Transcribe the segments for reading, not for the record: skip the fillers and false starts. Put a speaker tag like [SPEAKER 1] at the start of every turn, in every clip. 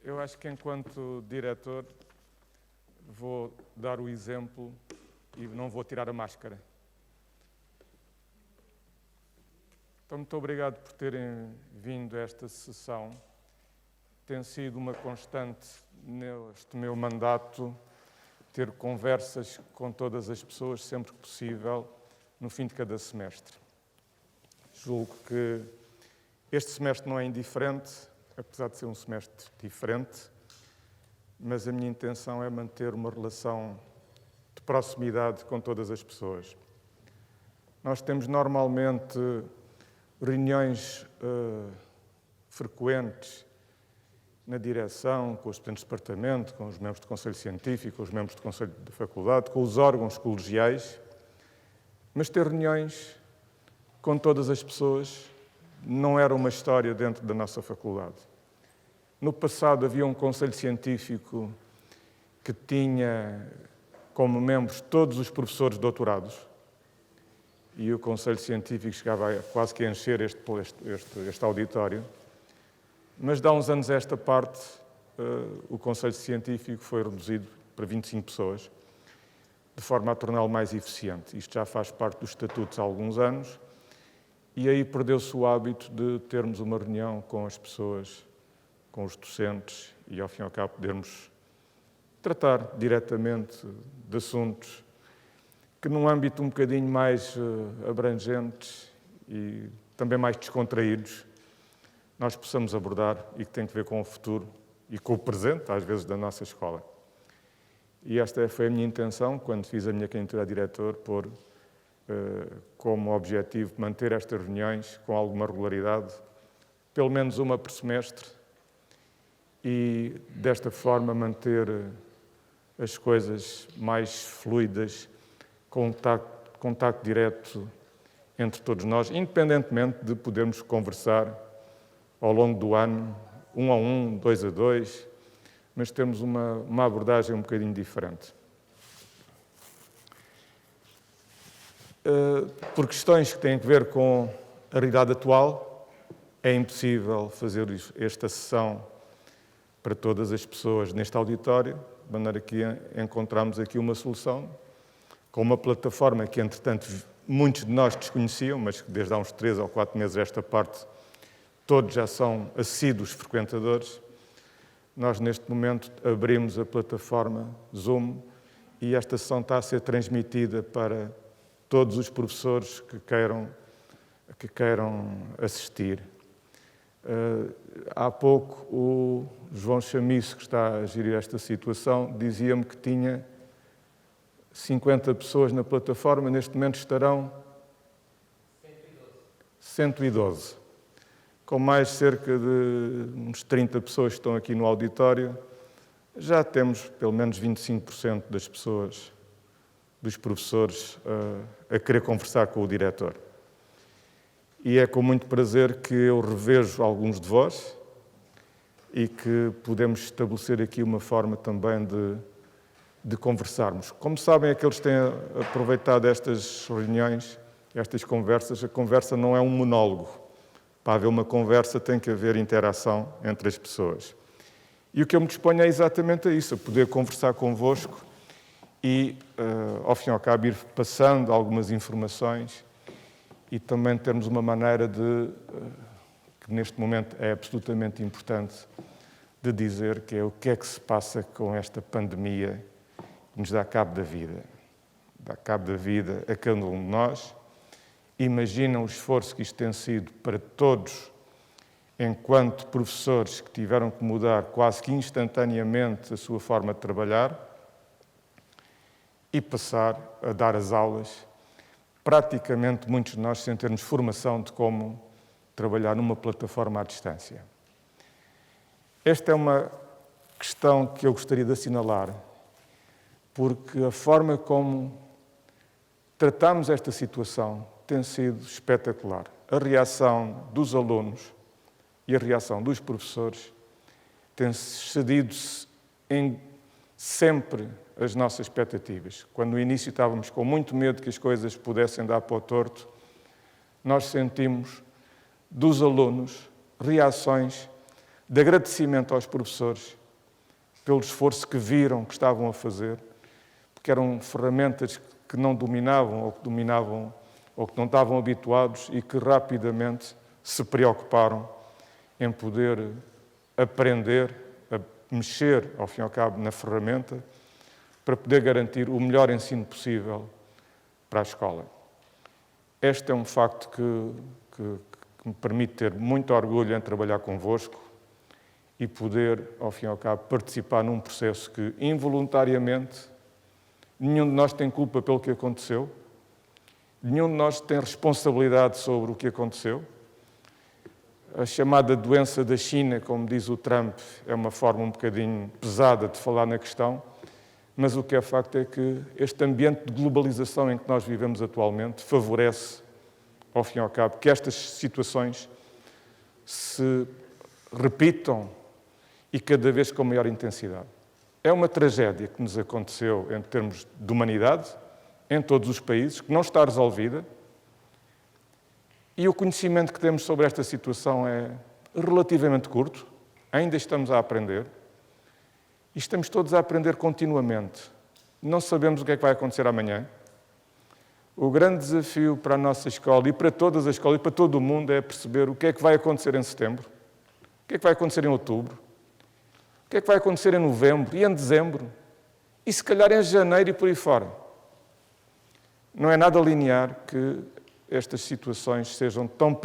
[SPEAKER 1] Eu acho que, enquanto diretor, vou dar o exemplo e não vou tirar a máscara. Então, muito obrigado por terem vindo a esta sessão. Tem sido uma constante neste meu mandato ter conversas com todas as pessoas, sempre que possível, no fim de cada semestre. Julgo que este semestre não é indiferente, apesar de ser um semestre diferente, mas a minha intenção é manter uma relação de proximidade com todas as pessoas. Nós temos normalmente reuniões frequentes na direção, com os presidentes de departamento, com os membros do Conselho Científico, com os membros do Conselho de Faculdade, com os órgãos colegiais, mas ter reuniões com todas as pessoas não era uma história dentro da nossa faculdade. No passado havia um Conselho Científico que tinha como membros todos os professores doutorados e o Conselho Científico chegava a quase que a encher este auditório. Mas de há uns anos a esta parte, o Conselho Científico foi reduzido para 25 pessoas, de forma a torná-lo mais eficiente. Isto já faz parte dos estatutos há alguns anos, e aí perdeu-se o hábito de termos uma reunião com as pessoas, com os docentes, e ao fim e ao cabo podermos tratar diretamente de assuntos que num âmbito um bocadinho mais abrangentes e também mais descontraídos, nós possamos abordar e que tem a ver com o futuro e com o presente, às vezes, da nossa escola. E esta foi a minha intenção, quando fiz a minha candidatura a diretor, pôr como objetivo manter estas reuniões com alguma regularidade, pelo menos uma por semestre, e desta forma manter as coisas mais fluidas, contacto direto entre todos nós, independentemente de podermos conversar ao longo do ano, 1 a 1, 2 a 2, mas temos uma abordagem um bocadinho diferente. Por questões que têm a ver com a realidade atual, é impossível fazer esta sessão para todas as pessoas neste auditório, de maneira que encontramos aqui uma solução, com uma plataforma que, entretanto, muitos de nós desconheciam, mas que desde há uns 3 ou 4 meses esta parte, todos já são assíduos frequentadores. Nós, neste momento, abrimos a plataforma Zoom e esta sessão está a ser transmitida para todos os professores que queiram assistir. Há pouco, o João Chamiço, que está a gerir esta situação, dizia-me que tinha 50 pessoas na plataforma, neste momento estarão 112. Com mais cerca de uns 30 pessoas que estão aqui no auditório, já temos pelo menos 25% das pessoas, dos professores, a querer conversar com o diretor. E é com muito prazer que eu revejo alguns de vós e que podemos estabelecer aqui uma forma também de conversarmos. Como sabem, aqueles que têm aproveitado estas reuniões, estas conversas, a conversa não é um monólogo. Para haver uma conversa tem que haver interação entre as pessoas. E o que eu me disponho é exatamente a isso, a poder conversar convosco e, ao fim e ao cabo, ir passando algumas informações e também termos uma maneira que neste momento é absolutamente importante, de dizer que é o que é que se passa com esta pandemia que nos dá cabo da vida. Dá cabo da vida a cada um de nós. Imaginam o esforço que isto tem sido para todos, enquanto professores que tiveram que mudar quase que instantaneamente a sua forma de trabalhar e passar a dar as aulas, praticamente muitos de nós sem termos formação de como trabalhar numa plataforma à distância. Esta é uma questão que eu gostaria de assinalar, porque a forma como tratamos esta situação tem sido espetacular. A reação dos alunos e a reação dos professores tem excedido-se em sempre as nossas expectativas. Quando no início estávamos com muito medo que as coisas pudessem dar para o torto, nós sentimos dos alunos reações de agradecimento aos professores pelo esforço que viram que estavam a fazer, porque eram ferramentas que não dominavam ou que não estavam habituados e que rapidamente se preocuparam em poder aprender a mexer, ao fim e ao cabo, na ferramenta para poder garantir o melhor ensino possível para a escola. Este é um facto que me permite ter muito orgulho em trabalhar convosco e poder, ao fim e ao cabo, participar num processo que, involuntariamente, nenhum de nós tem culpa pelo que aconteceu, nenhum de nós tem responsabilidade sobre o que aconteceu. A chamada doença da China, como diz o Trump, é uma forma um bocadinho pesada de falar na questão, mas o que é facto é que este ambiente de globalização em que nós vivemos atualmente favorece, ao fim e ao cabo, que estas situações se repitam e cada vez com maior intensidade. É uma tragédia que nos aconteceu em termos de humanidade, em todos os países, que não está resolvida, e o conhecimento que temos sobre esta situação é relativamente curto, ainda estamos a aprender, e estamos todos a aprender continuamente. Não sabemos o que é que vai acontecer amanhã. O grande desafio para a nossa escola e para todas as escolas e para todo o mundo é perceber o que é que vai acontecer em setembro, o que é que vai acontecer em outubro, o que é que vai acontecer em novembro e em dezembro, e se calhar em janeiro e por aí fora. Não é nada linear que estas situações sejam tão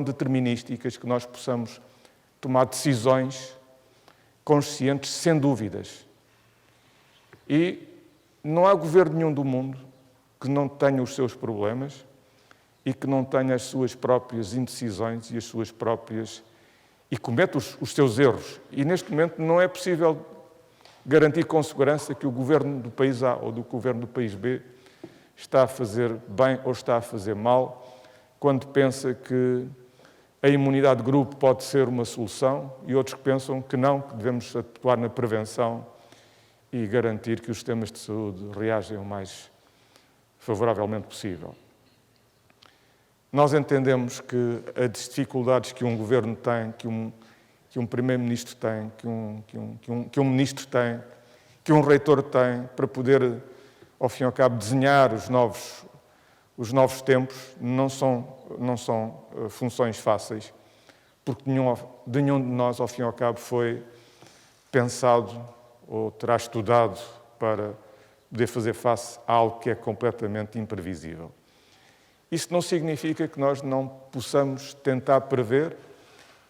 [SPEAKER 1] determinísticas que nós possamos tomar decisões conscientes, sem dúvidas. E não há governo nenhum do mundo que não tenha os seus problemas e que não tenha as suas próprias indecisões e as suas próprias... e cometa os seus erros. E neste momento não é possível garantir com segurança que o governo do país A ou do governo do país B está a fazer bem ou está a fazer mal, quando pensa que a imunidade de grupo pode ser uma solução e outros que pensam que não, que devemos atuar na prevenção e garantir que os sistemas de saúde reagem o mais favoravelmente possível. Nós entendemos que as dificuldades que um governo tem, que um primeiro-ministro tem, que um ministro tem, que um reitor tem, para poder, ao fim e ao cabo, desenhar os novos tempos, não são funções fáceis, porque nenhum de nós, ao fim e ao cabo, foi pensado ou terá estudado para poder fazer face a algo que é completamente imprevisível. Isso não significa que nós não possamos tentar prever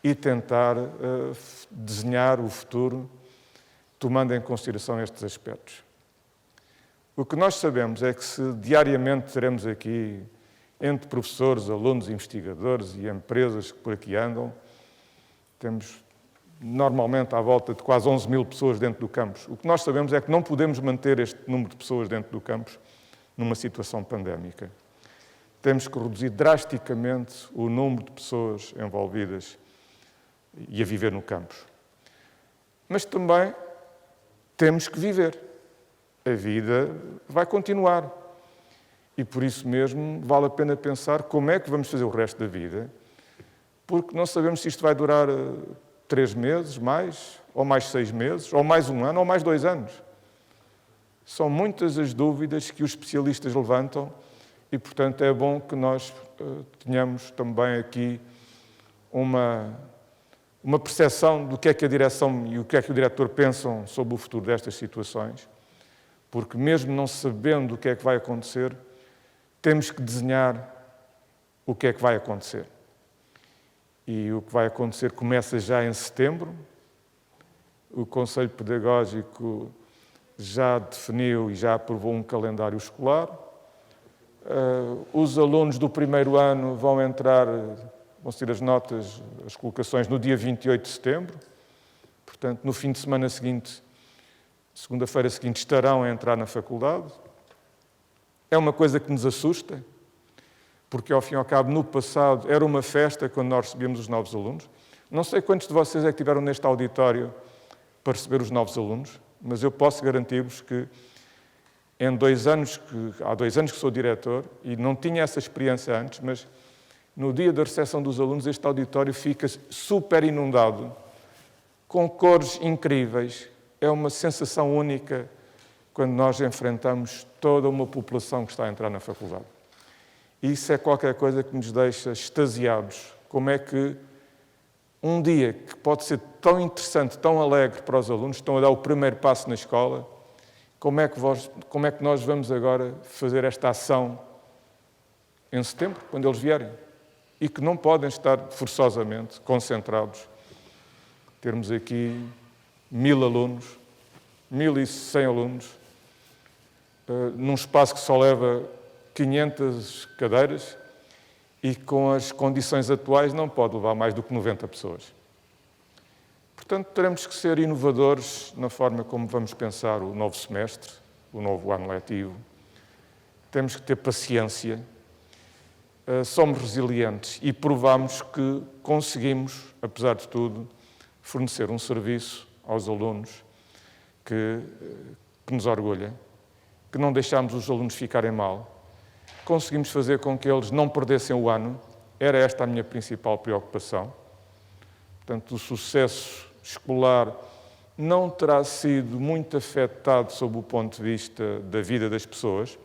[SPEAKER 1] e tentar desenhar o futuro tomando em consideração estes aspectos. O que nós sabemos é que se diariamente teremos aqui, entre professores, alunos, investigadores e empresas que por aqui andam, temos normalmente à volta de quase 11 mil pessoas dentro do campus. O que nós sabemos é que não podemos manter este número de pessoas dentro do campus numa situação pandémica. Temos que reduzir drasticamente o número de pessoas envolvidas e a viver no campus. Mas também temos que viver. A vida vai continuar. E por isso mesmo vale a pena pensar como é que vamos fazer o resto da vida, porque não sabemos se isto vai durar 3 meses, ou mais 6 meses, ou mais 1 ano, ou mais 2 anos. São muitas as dúvidas que os especialistas levantam e, portanto, é bom que nós tenhamos também aqui uma percepção do que é que a direção e o que é que o diretor pensam sobre o futuro destas situações, porque mesmo não sabendo o que é que vai acontecer, temos que desenhar o que é que vai acontecer. E o que vai acontecer começa já em setembro. O Conselho Pedagógico já definiu e já aprovou um calendário escolar. Os alunos do primeiro ano vão ser as notas, as colocações no dia 28 de setembro. Portanto, no fim de semana seguinte, segunda-feira seguinte, estarão a entrar na faculdade. É uma coisa que nos assusta, porque, ao fim e ao cabo, no passado, era uma festa quando nós recebíamos os novos alunos. Não sei quantos de vocês é que estiveram neste auditório para receber os novos alunos, mas eu posso garantir-vos que há 2 anos que sou diretor e não tinha essa experiência antes, mas no dia da recepção dos alunos este auditório fica super inundado com cores incríveis. É uma sensação única quando nós enfrentamos toda uma população que está a entrar na faculdade. Isso é qualquer coisa que nos deixa extasiados. Como é que um dia que pode ser tão interessante, tão alegre para os alunos, estão a dar o primeiro passo na escola, como é que nós vamos agora fazer esta ação em setembro, quando eles vierem? E que não podem estar forçosamente concentrados. Termos aqui 1000 alunos, 1100 alunos, num espaço que só leva 500 cadeiras e com as condições atuais não pode levar mais do que 90 pessoas. Portanto, teremos que ser inovadores na forma como vamos pensar o novo semestre, o novo ano letivo. Temos que ter paciência, somos resilientes e provamos que conseguimos, apesar de tudo, fornecer um serviço aos alunos que nos orgulha, que não deixamos os alunos ficarem mal. Conseguimos fazer com que eles não perdessem o ano. Era esta a minha principal preocupação. Portanto, o sucesso escolar não terá sido muito afetado sob o ponto de vista da vida das pessoas.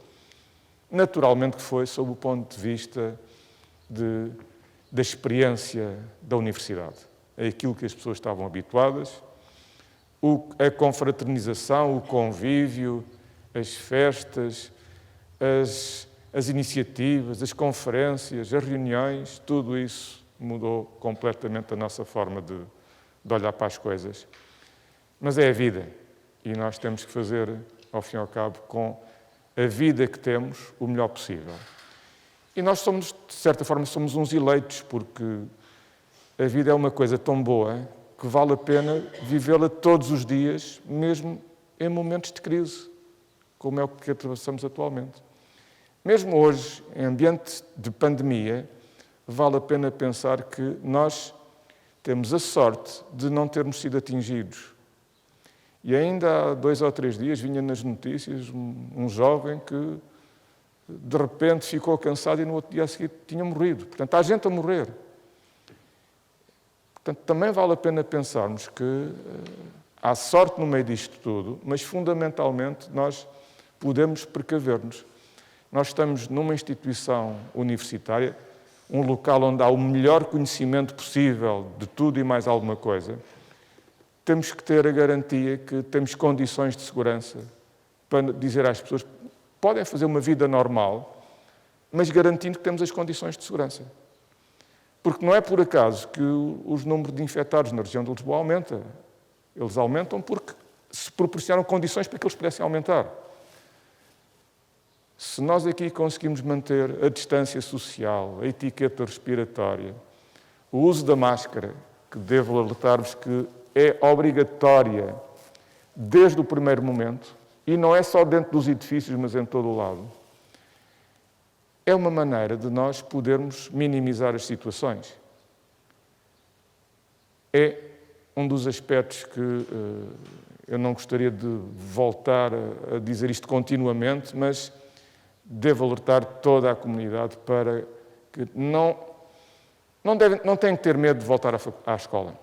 [SPEAKER 1] Naturalmente que foi sob o ponto de vista da experiência da universidade. É aquilo que as pessoas estavam habituadas, a confraternização, o convívio, as festas, as iniciativas, as conferências, as reuniões, tudo isso mudou completamente a nossa forma de olhar para as coisas. Mas é a vida e nós temos que fazer, ao fim e ao cabo, com a vida que temos, o melhor possível. E nós somos, de certa forma, somos uns eleitos, porque a vida é uma coisa tão boa que vale a pena vivê-la todos os dias, mesmo em momentos de crise, como é o que atravessamos atualmente. Mesmo hoje, em ambiente de pandemia, vale a pena pensar que nós temos a sorte de não termos sido atingidos. E ainda há 2 ou 3 dias vinha nas notícias um jovem que de repente ficou cansado e no outro dia a seguir tinha morrido. Portanto, há gente a morrer. Portanto, também vale a pena pensarmos que há sorte no meio disto tudo, mas fundamentalmente nós podemos precaver-nos. Nós estamos numa instituição universitária, um local onde há o melhor conhecimento possível de tudo e mais alguma coisa. Temos que ter a garantia que temos condições de segurança para dizer às pessoas que podem fazer uma vida normal, mas garantindo que temos as condições de segurança. Porque não é por acaso que os números de infectados na região de Lisboa aumenta. Eles aumentam porque se proporcionam condições para que eles pudessem aumentar. Se nós aqui conseguimos manter a distância social, a etiqueta respiratória, o uso da máscara, que devo alertar-vos que é obrigatória desde o primeiro momento, e não é só dentro dos edifícios, mas em todo o lado, é uma maneira de nós podermos minimizar as situações. É um dos aspectos que eu não gostaria de voltar a dizer isto continuamente, mas devo alertar toda a comunidade para que não têm que ter medo de voltar à escola.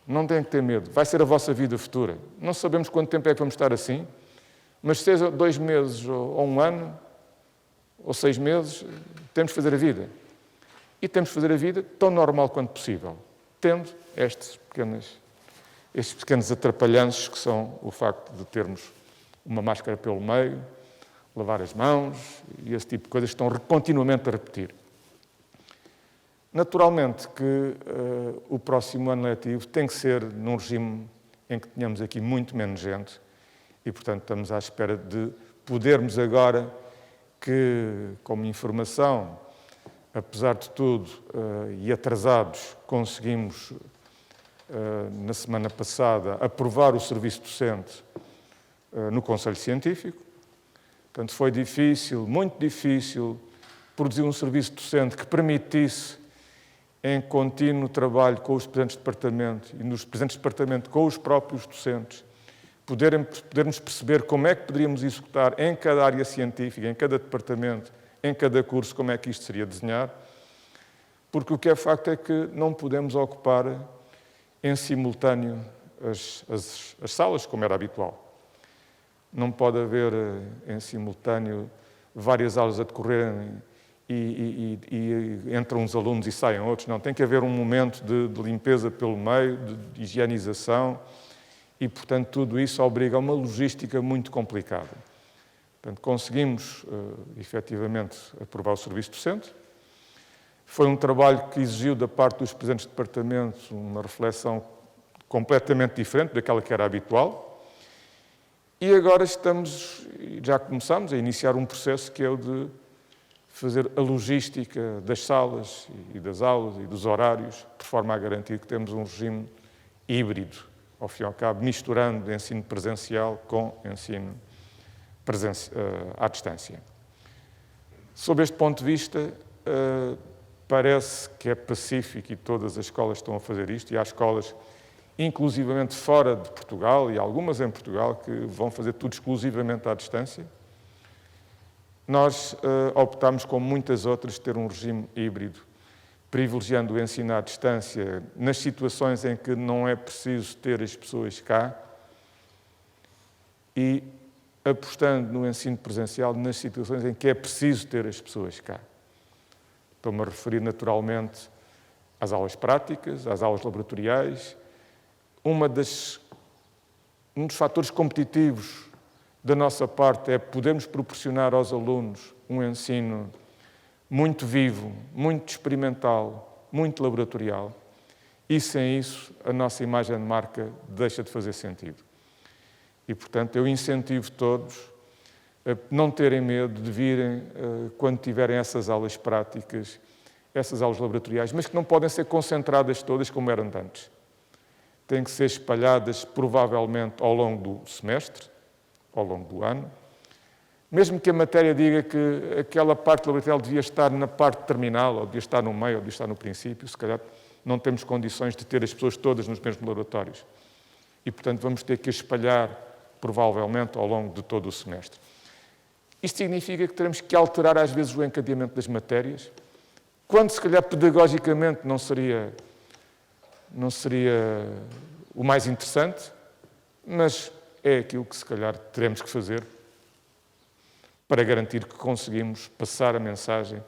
[SPEAKER 1] Não têm que ter medo. Vai ser a vossa vida futura. Não sabemos quanto tempo é que vamos estar assim, mas seja 2 meses ou 1 ano, ou 6 meses, temos que fazer a vida. E temos que fazer a vida tão normal quanto possível, tendo estes pequenos atrapalhanços que são o facto de termos uma máscara pelo meio, lavar as mãos e esse tipo de coisas que estão continuamente a repetir. Naturalmente que o próximo ano letivo tem que ser num regime em que tenhamos aqui muito menos gente e, portanto, estamos à espera de podermos agora que, como informação, apesar de tudo, e atrasados, conseguimos, na semana passada, aprovar o serviço docente no Conselho Científico. Portanto, foi difícil, muito difícil, produzir um serviço docente que permitisse, em contínuo trabalho com os presidentes de departamento e nos presidentes de departamento com os próprios docentes, podermos perceber como é que poderíamos executar em cada área científica, em cada departamento, em cada curso, como é que isto seria desenhado, porque o que é facto é que não podemos ocupar em simultâneo as salas, como era habitual. Não pode haver em simultâneo várias aulas a decorrerem e entram uns alunos e saem outros. Não, tem que haver um momento de limpeza pelo meio, de higienização e, portanto, tudo isso obriga a uma logística muito complicada. Portanto, conseguimos, efetivamente, aprovar o serviço docente. Foi um trabalho que exigiu da parte dos presentes departamentos uma reflexão completamente diferente daquela que era habitual. E agora já começamos a iniciar um processo que é o de fazer a logística das salas e das aulas e dos horários, de forma a garantir que temos um regime híbrido, ao fim e ao cabo, misturando ensino presencial com ensino à distância. Sob este ponto de vista, parece que é pacífico e todas as escolas estão a fazer isto, e há escolas, inclusivamente fora de Portugal, e algumas em Portugal, que vão fazer tudo exclusivamente à distância. Nós optámos, como muitas outras, ter um regime híbrido, privilegiando o ensino à distância nas situações em que não é preciso ter as pessoas cá e apostando no ensino presencial nas situações em que é preciso ter as pessoas cá. Estou-me a referir naturalmente às aulas práticas, às aulas laboratoriais. Um dos fatores competitivos da nossa parte é podermos proporcionar aos alunos um ensino muito vivo, muito experimental, muito laboratorial. E sem isso, a nossa imagem de marca deixa de fazer sentido. E, portanto, eu incentivo todos a não terem medo de virem, quando tiverem essas aulas práticas, essas aulas laboratoriais, mas que não podem ser concentradas todas como eram antes. Têm que ser espalhadas, provavelmente, ao longo do semestre, ao longo do ano. Mesmo que a matéria diga que aquela parte laboratorial devia estar na parte terminal, ou devia estar no meio, ou devia estar no princípio, se calhar não temos condições de ter as pessoas todas nos mesmos laboratórios. E, portanto, vamos ter que espalhar, provavelmente, ao longo de todo o semestre. Isto significa que teremos que alterar, às vezes, o encadeamento das matérias, quando, se calhar, pedagogicamente não seria o mais interessante, mas é aquilo que, se calhar, teremos que fazer para garantir que conseguimos passar a mensagem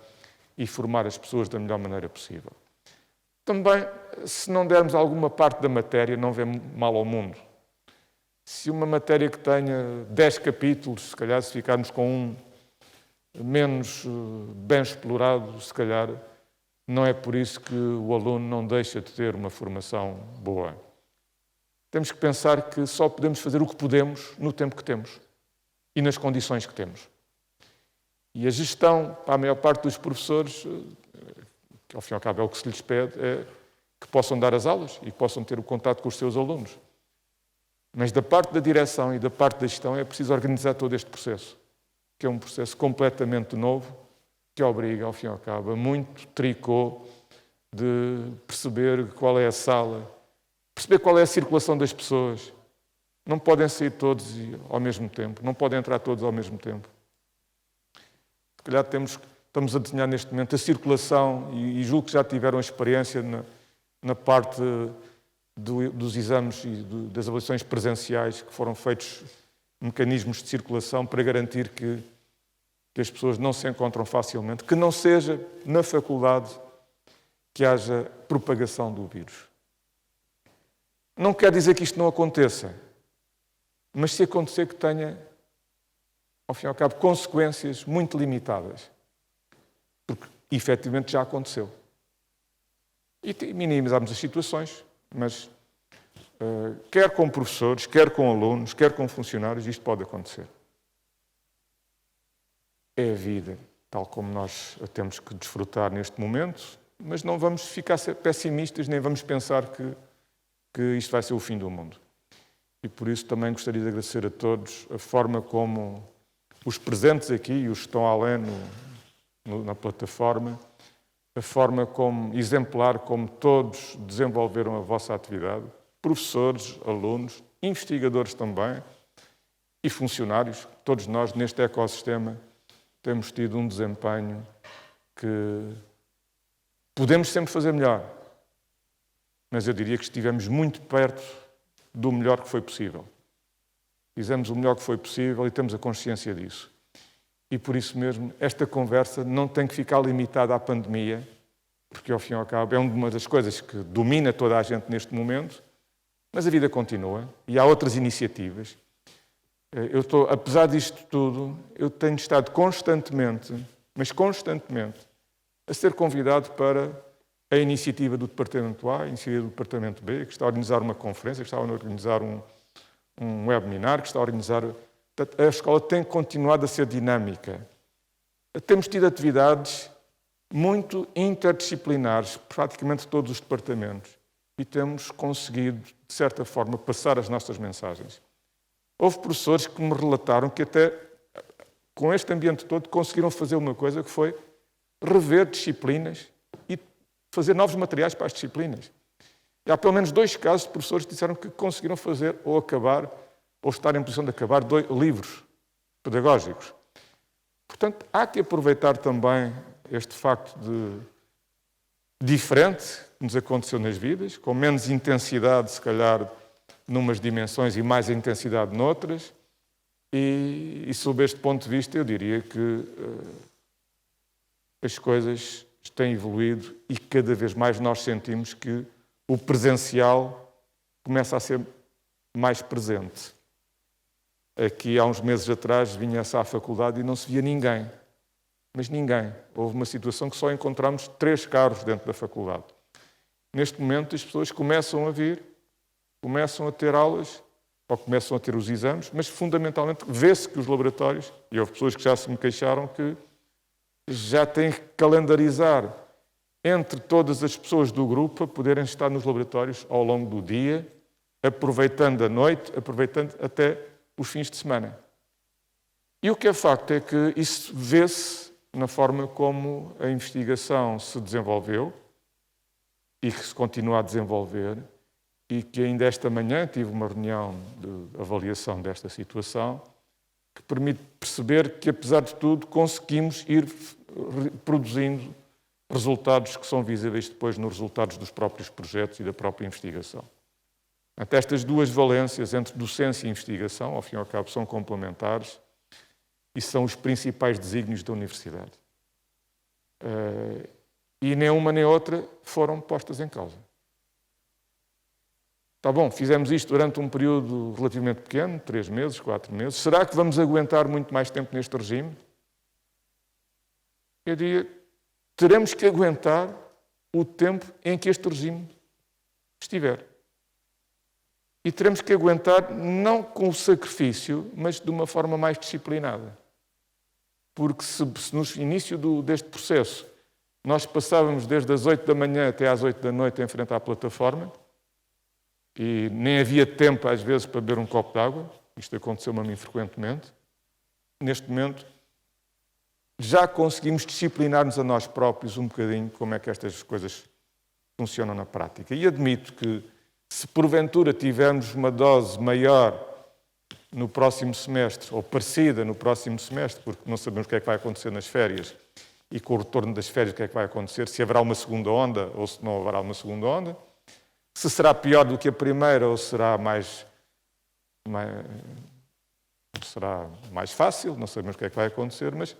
[SPEAKER 1] e formar as pessoas da melhor maneira possível. Também, se não dermos alguma parte da matéria, não vê mal ao mundo. Se uma matéria que tenha 10 capítulos, se calhar, se ficarmos com um menos bem explorado, se calhar, não é por isso que o aluno não deixa de ter uma formação boa. Temos que pensar que só podemos fazer o que podemos no tempo que temos e nas condições que temos. E a gestão, para a maior parte dos professores, que ao fim e ao cabo é o que se lhes pede, é que possam dar as aulas e possam ter o contato com os seus alunos. Mas da parte da direção e da parte da gestão é preciso organizar todo este processo, que é um processo completamente novo, que obriga, ao fim e ao cabo, a muito tricô de perceber qual é a sala, perceber qual é a circulação das pessoas. Não podem sair todos ao mesmo tempo, não podem entrar todos ao mesmo tempo. Se calhar estamos a desenhar neste momento a circulação, e julgo que já tiveram experiência na parte dos exames e das avaliações presenciais, que foram feitos mecanismos de circulação para garantir que as pessoas não se encontram facilmente, que não seja na faculdade que haja propagação do vírus. Não quer dizer que isto não aconteça, mas se acontecer que tenha, ao fim e ao cabo, consequências muito limitadas, porque efetivamente já aconteceu. E minimizarmos as situações, mas quer com professores, quer com alunos, quer com funcionários, isto pode acontecer. É a vida, tal como nós a temos que desfrutar neste momento, mas não vamos ficar pessimistas, nem vamos pensar que isto vai ser o fim do mundo. E por isso também gostaria de agradecer a todos a forma como os presentes aqui e os que estão além na plataforma, a forma como exemplar como todos desenvolveram a vossa atividade, professores, alunos, investigadores também e funcionários. Todos nós, neste ecossistema, temos tido um desempenho que podemos sempre fazer melhor, mas eu diria que estivemos muito perto do melhor que foi possível. Fizemos o melhor que foi possível e temos a consciência disso. E por isso mesmo, esta conversa não tem que ficar limitada à pandemia, porque ao fim e ao cabo é uma das coisas que domina toda a gente neste momento, mas a vida continua e há outras iniciativas. Apesar disto tudo, eu tenho estado constantemente, mas constantemente, a ser convidado para a iniciativa do Departamento A, a iniciativa do Departamento B, que está a organizar uma conferência, que está a organizar um webinar, que está a organizar... A escola tem continuado a ser dinâmica. Temos tido atividades muito interdisciplinares, praticamente todos os departamentos, e temos conseguido, de certa forma, passar as nossas mensagens. Houve professores que me relataram que até com este ambiente todo conseguiram fazer uma coisa que foi rever disciplinas e fazer novos materiais para as disciplinas. E há pelo menos 2 casos de professores que disseram que conseguiram fazer ou acabar, ou estar em posição de acabar 2 livros pedagógicos. Portanto, há que aproveitar também este facto de diferente que nos aconteceu nas vidas, com menos intensidade, se calhar, numas dimensões e mais intensidade noutras. E sob este ponto de vista, eu diria que as coisas têm evoluído e cada vez mais nós sentimos que o presencial começa a ser mais presente. Aqui, há uns meses atrás, vinha-se à faculdade e não se via ninguém. Mas ninguém. Houve uma situação que só encontramos 3 carros dentro da faculdade. Neste momento, as pessoas começam a vir, começam a ter aulas, ou começam a ter os exames, mas fundamentalmente vê-se que os laboratórios, e houve pessoas que já se me queixaram que já têm que calendarizar entre todas as pessoas do grupo a poderem estar nos laboratórios ao longo do dia, aproveitando a noite, aproveitando até os fins de semana. E o que é facto é que isso vê-se na forma como a investigação se desenvolveu e que se continua a desenvolver, e que ainda esta manhã tive uma reunião de avaliação desta situação que permite perceber que, apesar de tudo, conseguimos ir produzindo resultados que são visíveis depois nos resultados dos próprios projetos e da própria investigação. Portanto, estas 2 valências entre docência e investigação, ao fim e ao cabo, são complementares e são os principais desígnios da universidade. E nem uma nem outra foram postas em causa. Está bom, fizemos isto durante um período relativamente pequeno, 3 meses, 4 meses. Será que vamos aguentar muito mais tempo neste regime? Eu diria, teremos que aguentar o tempo em que este regime estiver. E teremos que aguentar não com o sacrifício, mas de uma forma mais disciplinada. Porque se no início deste processo nós passávamos desde as 8 da manhã até às 8 da noite em frente à plataforma, e nem havia tempo, às vezes, para beber um copo de água. Isto aconteceu-me a mim frequentemente. Neste momento, já conseguimos disciplinar-nos a nós próprios um bocadinho como é que estas coisas funcionam na prática. E admito que, se porventura tivermos uma dose maior no próximo semestre, ou parecida no próximo semestre, porque não sabemos o que é que vai acontecer nas férias, e com o retorno das férias o que é que vai acontecer, se haverá uma segunda onda ou se não haverá uma segunda onda, se será pior do que a primeira ou será mais fácil, não sabemos o que é que vai acontecer, mas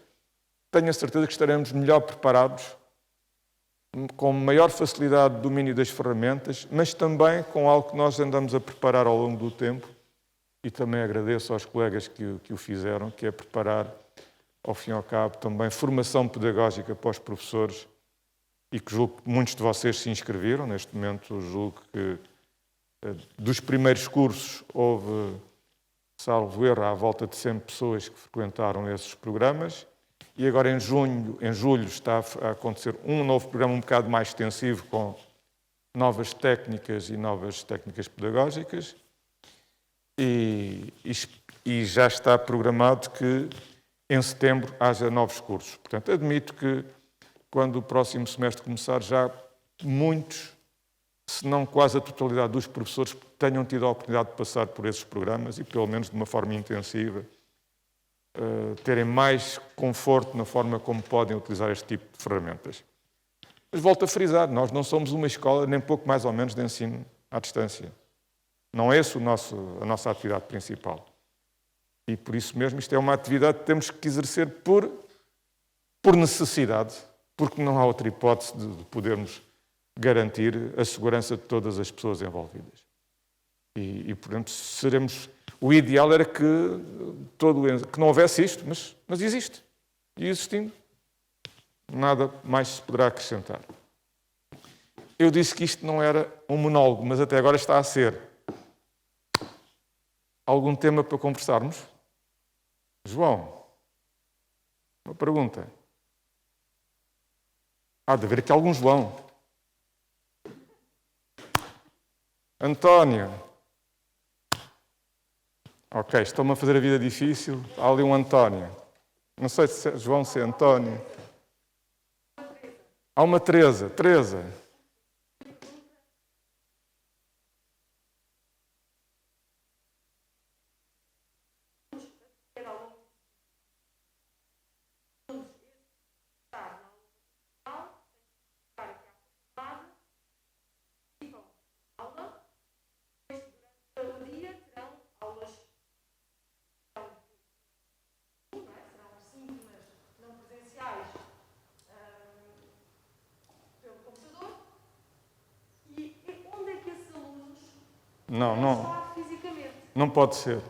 [SPEAKER 1] tenho a certeza que estaremos melhor preparados, com maior facilidade de domínio das ferramentas, mas também com algo que nós andamos a preparar ao longo do tempo, e também agradeço aos colegas que o fizeram, que é preparar, ao fim e ao cabo, também formação pedagógica para os professores, e que julgo que muitos de vocês se inscreveram. Neste momento, julgo que dos primeiros cursos houve, salvo erro, à volta de 100 pessoas que frequentaram esses programas, e agora em julho está a acontecer um novo programa um bocado mais extensivo, com novas técnicas e novas técnicas pedagógicas, e já está programado que em setembro haja novos cursos. Portanto, admito que quando o próximo semestre começar, já muitos, se não quase a totalidade dos professores, tenham tido a oportunidade de passar por esses programas e, pelo menos de uma forma intensiva, terem mais conforto na forma como podem utilizar este tipo de ferramentas. Mas volto a frisar, nós não somos uma escola, nem pouco mais ou menos, de ensino à distância. Não é essa a nossa atividade principal. E por isso mesmo isto é uma atividade que temos que exercer por necessidade, porque não há outra hipótese de podermos garantir a segurança de todas as pessoas envolvidas. E portanto, o ideal era que não houvesse isto, mas existe. E existindo, nada mais se poderá acrescentar. Eu disse que isto não era um monólogo, mas até agora está a ser. Algum tema para conversarmos? João, uma pergunta. Há de haver aqui algum João. António. Ok, estão-me a fazer a vida difícil. Há ali um António. Não sei se é João, se é António. Há uma Teresa. Teresa. Não pode ser.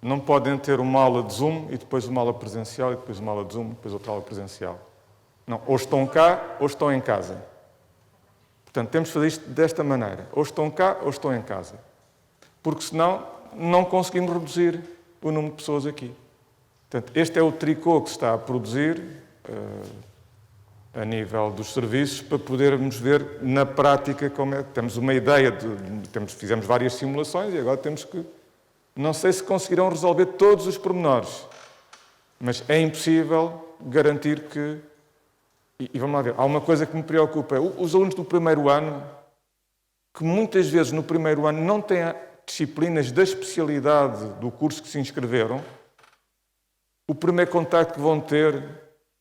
[SPEAKER 1] Não podem ter uma aula de Zoom e depois uma aula presencial e depois uma aula de Zoom e depois outra aula presencial. Não, ou estão cá ou estão em casa. Portanto, temos que fazer isto desta maneira. Ou estão cá ou estão em casa. Porque senão não conseguimos reduzir o número de pessoas aqui. Portanto, este é o tricô que se está a produzir a nível dos serviços para podermos ver na prática como é. Temos uma ideia, fizemos várias simulações e agora temos que... Não sei se conseguirão resolver todos os pormenores, mas é impossível garantir que... E vamos lá ver, há uma coisa que me preocupa. Os alunos do primeiro ano, que muitas vezes no primeiro ano não têm disciplinas da especialidade do curso que se inscreveram, o primeiro contacto que vão ter,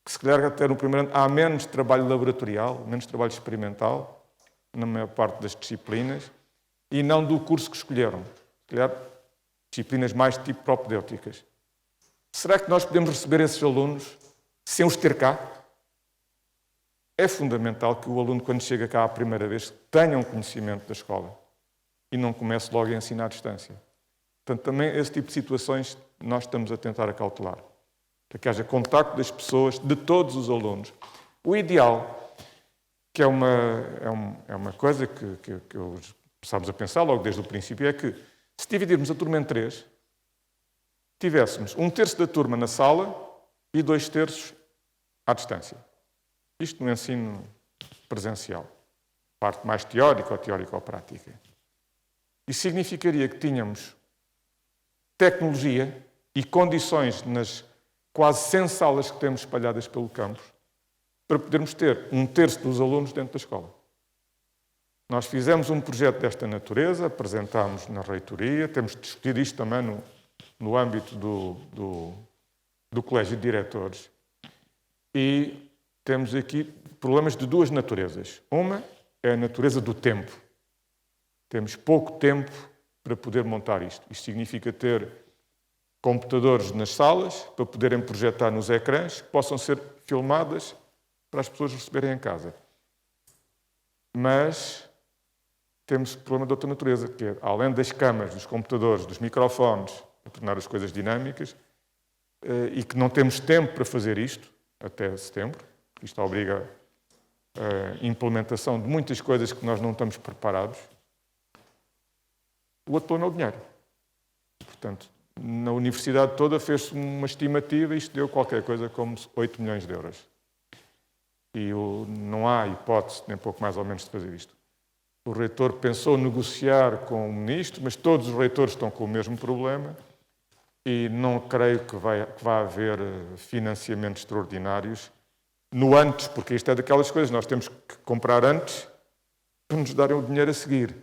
[SPEAKER 1] que se calhar até no primeiro ano, há menos trabalho laboratorial, menos trabalho experimental, na maior parte das disciplinas, e não do curso que escolheram. Se calhar disciplinas mais de tipo propedêuticas. Será que nós podemos receber esses alunos sem os ter cá? É fundamental que o aluno, quando chega cá a primeira vez, tenha um conhecimento da escola e não comece logo a ensinar à distância. Portanto, também esse tipo de situações nós estamos a tentar acautelar. Para que haja contacto das pessoas, de todos os alunos. O ideal, que é uma coisa que começámos a pensar logo desde o princípio, é que se dividirmos a turma em 3, tivéssemos 1/3 da turma na sala e 2/3 à distância. Isto no ensino presencial. Parte mais teórica ou teórico-prática. Isso significaria que tínhamos tecnologia e condições nas quase 100 salas que temos espalhadas pelo campus para podermos ter 1/3 dos alunos dentro da escola. Nós fizemos um projeto desta natureza, apresentámos na reitoria, temos discutido isto também no âmbito do Colégio de Diretores. E temos aqui problemas de duas naturezas. Uma é a natureza do tempo. Temos pouco tempo para poder montar isto. Isto significa ter computadores nas salas para poderem projetar nos ecrãs que possam ser filmadas para as pessoas receberem em casa. Mas temos problema de outra natureza, que é, além das câmaras, dos computadores, dos microfones, para tornar as coisas dinâmicas, e que não temos tempo para fazer isto, até setembro, isto obriga a implementação de muitas coisas que nós não estamos preparados. O outro problema é o dinheiro. Portanto, na universidade toda fez-se uma estimativa e isto deu qualquer coisa como 8 milhões de euros. E não há hipótese, nem pouco mais ou menos, de fazer isto. O reitor pensou negociar com o ministro, mas todos os reitores estão com o mesmo problema e não creio que vá haver financiamentos extraordinários no antes, porque isto é daquelas coisas, nós temos que comprar antes para nos darem o dinheiro a seguir.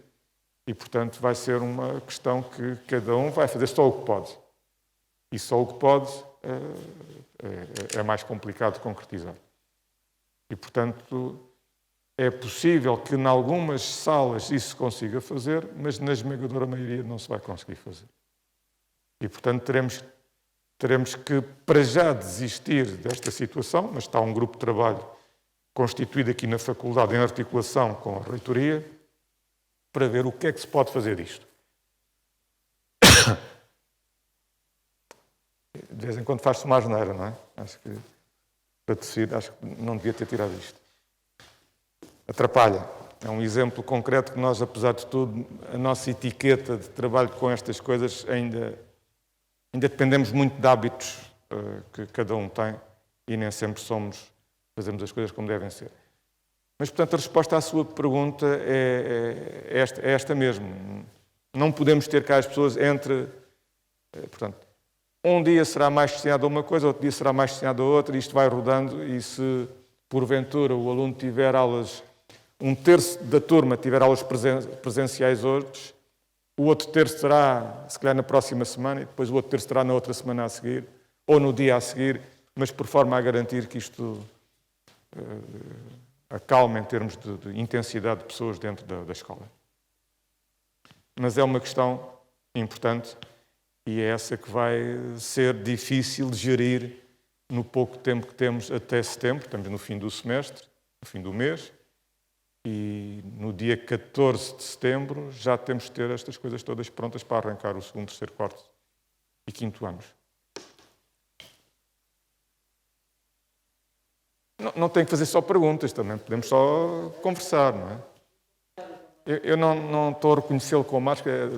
[SPEAKER 1] E, portanto, vai ser uma questão que cada um vai fazer só o que pode. E só o que pode é mais complicado de concretizar. E, portanto, É possível que em algumas salas isso se consiga fazer, mas na esmagadora maioria não se vai conseguir fazer. E, portanto, teremos que, para já, desistir desta situação, mas está um grupo de trabalho constituído aqui na faculdade em articulação com a reitoria, para ver o que é que se pode fazer disto. De vez em quando faz-se uma asneira, não é? Acho que, para decidir, acho que não devia ter tirado isto. Atrapalha. É um exemplo concreto que nós, apesar de tudo, a nossa etiqueta de trabalho com estas coisas ainda dependemos muito de hábitos que cada um tem e nem sempre fazemos as coisas como devem ser. Mas, portanto, a resposta à sua pergunta é esta mesmo. Não podemos ter cá as pessoas portanto, um dia será mais destinado a uma coisa, outro dia será mais destinado a outra, e isto vai rodando, e se, porventura, o aluno tiver aulas, um terço da turma tiver aulas presenciais hoje, o outro terço será, se calhar, na próxima semana, e depois o outro terço será na outra semana a seguir, ou no dia a seguir, mas por forma a garantir que isto acalme em termos de intensidade de pessoas dentro da escola. Mas é uma questão importante e é essa que vai ser difícil de gerir no pouco tempo que temos até setembro. Estamos no fim do semestre, no fim do mês, e no dia 14 de setembro já temos de ter estas coisas todas prontas para arrancar o segundo, terceiro, quarto e quinto anos. Não tem que fazer só perguntas também, podemos só conversar, não é? Eu não estou a reconhecê-lo com a máscara.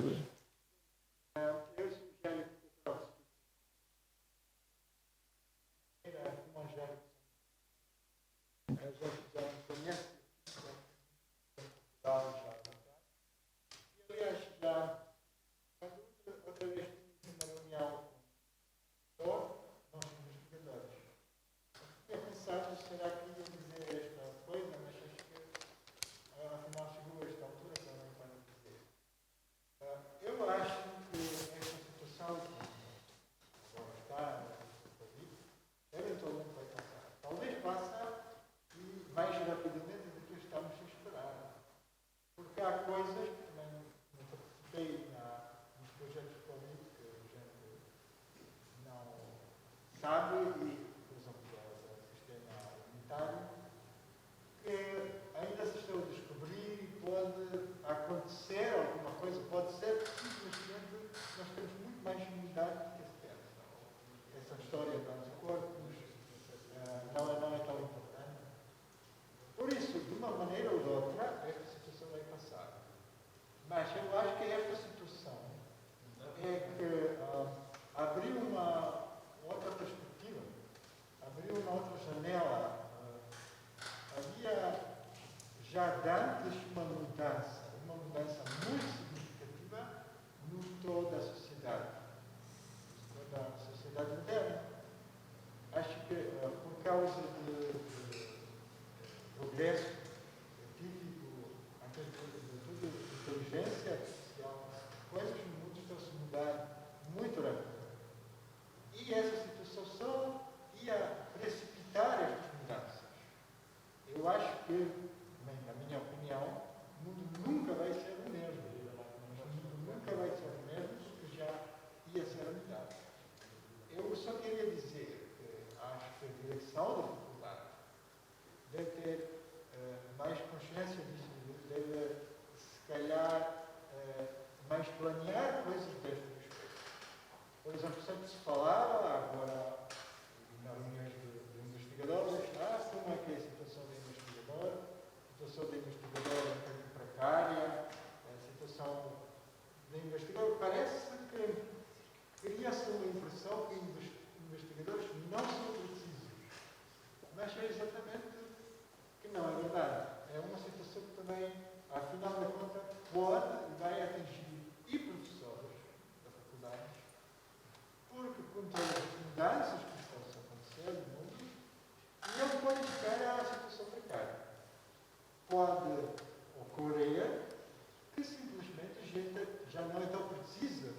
[SPEAKER 2] Já não é tão precisa,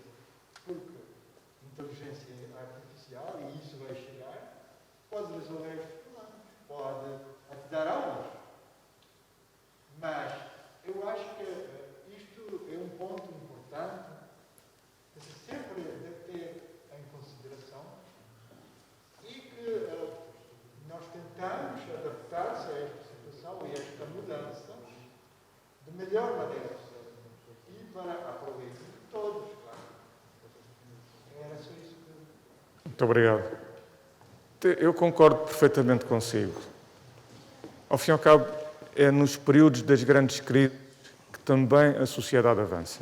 [SPEAKER 2] porque inteligência artificial melhor maneira possível aqui para aproveitar de todos, claro. Era só isso que...
[SPEAKER 1] Muito obrigado. Eu concordo perfeitamente consigo. Ao fim e ao cabo, é nos períodos das grandes crises que também a sociedade avança.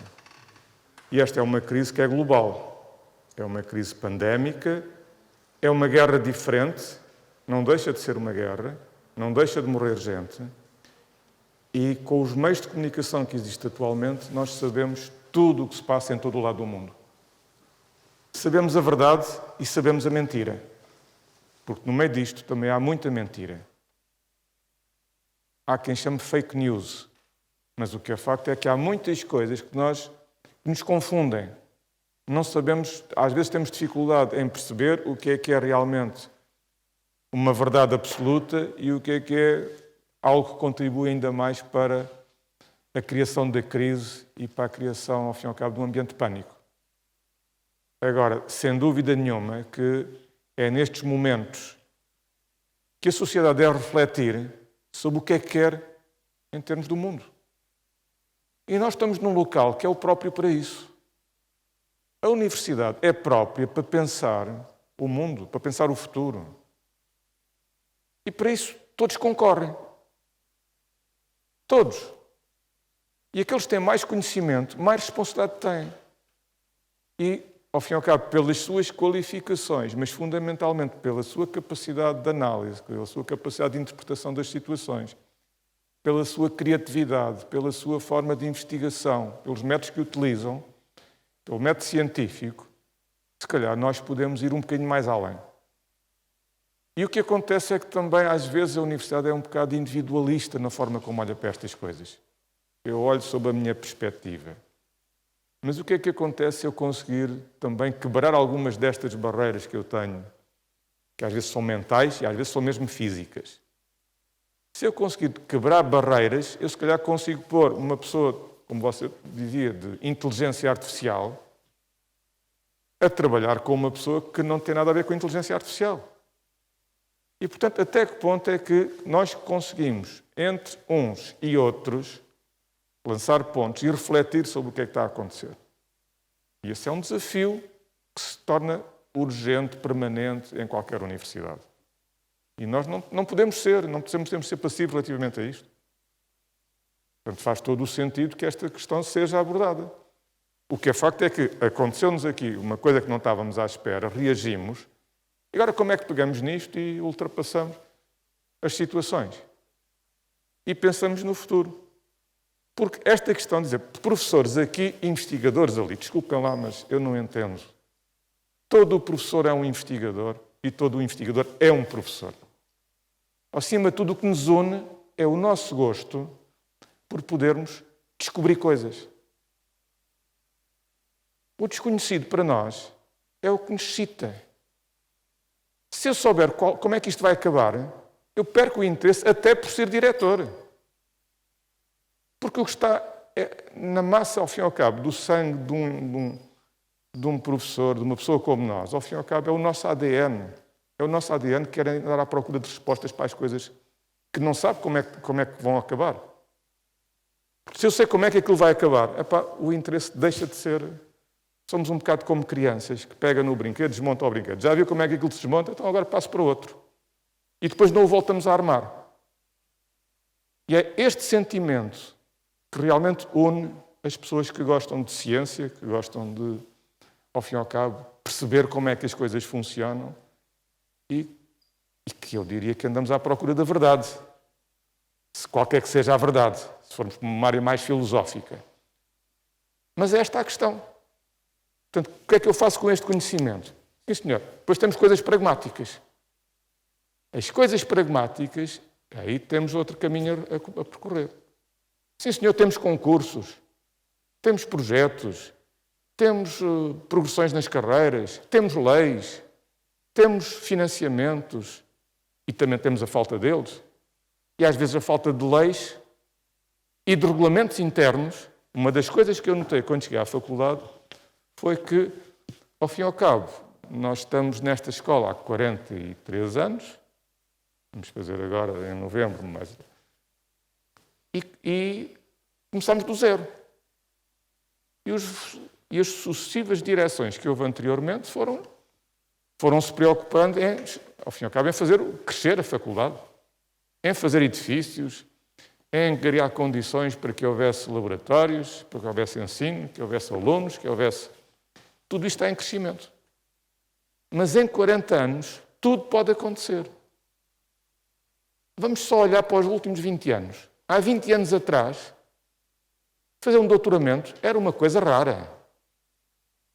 [SPEAKER 1] E esta é uma crise que é global. É uma crise pandémica, é uma guerra diferente, não deixa de ser uma guerra, não deixa de morrer gente. E com os meios de comunicação que existem atualmente, nós sabemos tudo o que se passa em todo o lado do mundo. Sabemos a verdade e sabemos a mentira. Porque no meio disto também há muita mentira. Há quem chame fake news. Mas o que é facto é que há muitas coisas que nos confundem. Não sabemos, às vezes temos dificuldade em perceber o que é realmente uma verdade absoluta e o que é algo que contribui ainda mais para a criação da crise e para a criação, ao fim e ao cabo, de um ambiente de pânico. Agora, sem dúvida nenhuma que é nestes momentos que a sociedade deve refletir sobre o que é que quer em termos do mundo. E nós estamos num local que é o próprio para isso. A universidade é própria para pensar o mundo, para pensar o futuro. E para isso todos concorrem. Todos. E aqueles que têm mais conhecimento, mais responsabilidade têm. E, ao fim e ao cabo, pelas suas qualificações, mas fundamentalmente pela sua capacidade de análise, pela sua capacidade de interpretação das situações, pela sua criatividade, pela sua forma de investigação, pelos métodos que utilizam, pelo método científico, se calhar nós podemos ir um bocadinho mais além. E o que acontece é que também, às vezes, a universidade é um bocado individualista na forma como olha para estas coisas. Eu olho sob a minha perspectiva. Mas o que é que acontece se eu conseguir também quebrar algumas destas barreiras que eu tenho, que às vezes são mentais e às vezes são mesmo físicas? Se eu conseguir quebrar barreiras, eu se calhar consigo pôr uma pessoa, como você dizia, de inteligência artificial, a trabalhar com uma pessoa que não tem nada a ver com a inteligência artificial. E, portanto, até que ponto é que nós conseguimos, entre uns e outros, lançar pontos e refletir sobre o que é que está a acontecer? E esse é um desafio que se torna urgente, permanente, em qualquer universidade. E nós não podemos ser passivos relativamente a isto. Portanto, faz todo o sentido que esta questão seja abordada. O que é facto é que aconteceu-nos aqui uma coisa que não estávamos à espera, reagimos. E agora como é que pegamos nisto e ultrapassamos as situações? E pensamos no futuro. Porque esta questão de dizer, professores aqui, investigadores ali, desculpem lá, mas eu não entendo. Todo o professor é um investigador e todo o investigador é um professor. Acima de tudo, o que nos une é o nosso gosto por podermos descobrir coisas. O desconhecido para nós é o que nos excita. Se eu souber como é que isto vai acabar, eu perco o interesse até por ser diretor. Porque o que está na massa, ao fim e ao cabo, do sangue de um professor, de uma pessoa como nós, ao fim e ao cabo, é o nosso ADN. É o nosso ADN que quer andar à procura de respostas para as coisas que não sabe como é que vão acabar. Porque se eu sei como é que aquilo vai acabar, o interesse deixa de ser... Somos um bocado como crianças que pegam no brinquedo, desmontam o brinquedo. Já viu como é que aquilo se desmonta? Então agora passo para outro. E depois não o voltamos a armar. E é este sentimento que realmente une as pessoas que gostam de ciência, que gostam de, ao fim e ao cabo, perceber como é que as coisas funcionam e que eu diria que andamos à procura da verdade. Se qualquer que seja a verdade, se formos para uma área mais filosófica. Mas é esta a questão. Portanto, o que é que eu faço com este conhecimento? Sim, senhor. Depois temos coisas pragmáticas. As coisas pragmáticas, aí temos outro caminho a percorrer. Sim, senhor, temos concursos, temos projetos, temos progressões nas carreiras, temos leis, temos financiamentos e também temos a falta deles. E às vezes a falta de leis e de regulamentos internos. Uma das coisas que eu notei quando cheguei à faculdade foi que, ao fim e ao cabo, nós estamos nesta escola há 43 anos, vamos fazer agora em novembro, mas... E começámos do zero. E as sucessivas direções que houve anteriormente foram se preocupando em, ao fim e ao cabo, em fazer crescer a faculdade, em fazer edifícios, em criar condições para que houvesse laboratórios, para que houvesse ensino, que houvesse alunos, que houvesse... Tudo isto está em crescimento. Mas em 40 anos, tudo pode acontecer. Vamos só olhar para os últimos 20 anos. Há 20 anos atrás, fazer um doutoramento era uma coisa rara.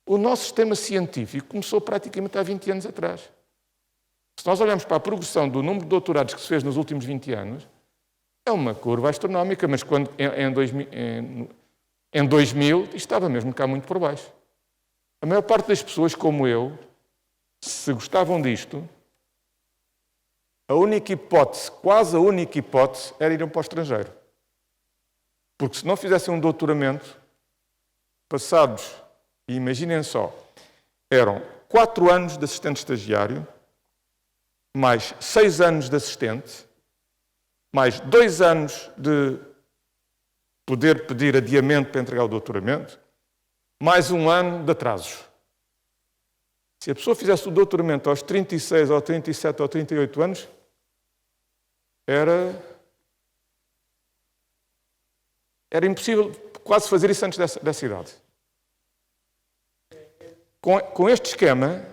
[SPEAKER 1] O nosso sistema científico começou praticamente há 20 anos atrás. Se nós olharmos para a progressão do número de doutorados que se fez nos últimos 20 anos, é uma curva astronómica, mas quando, em 2000 estava mesmo cá muito por baixo. A maior parte das pessoas, como eu, se gostavam disto, a única hipótese, quase a única hipótese, era ir para o estrangeiro. Porque se não fizessem um doutoramento, passados, e imaginem só, eram 4 anos de assistente estagiário, mais 6 anos de assistente, mais 2 anos de poder pedir adiamento para entregar o doutoramento, mais 1 ano de atrasos. Se a pessoa fizesse o doutoramento aos 36, ou 37, ou 38 anos, era impossível quase fazer isso antes dessa idade. Com este esquema,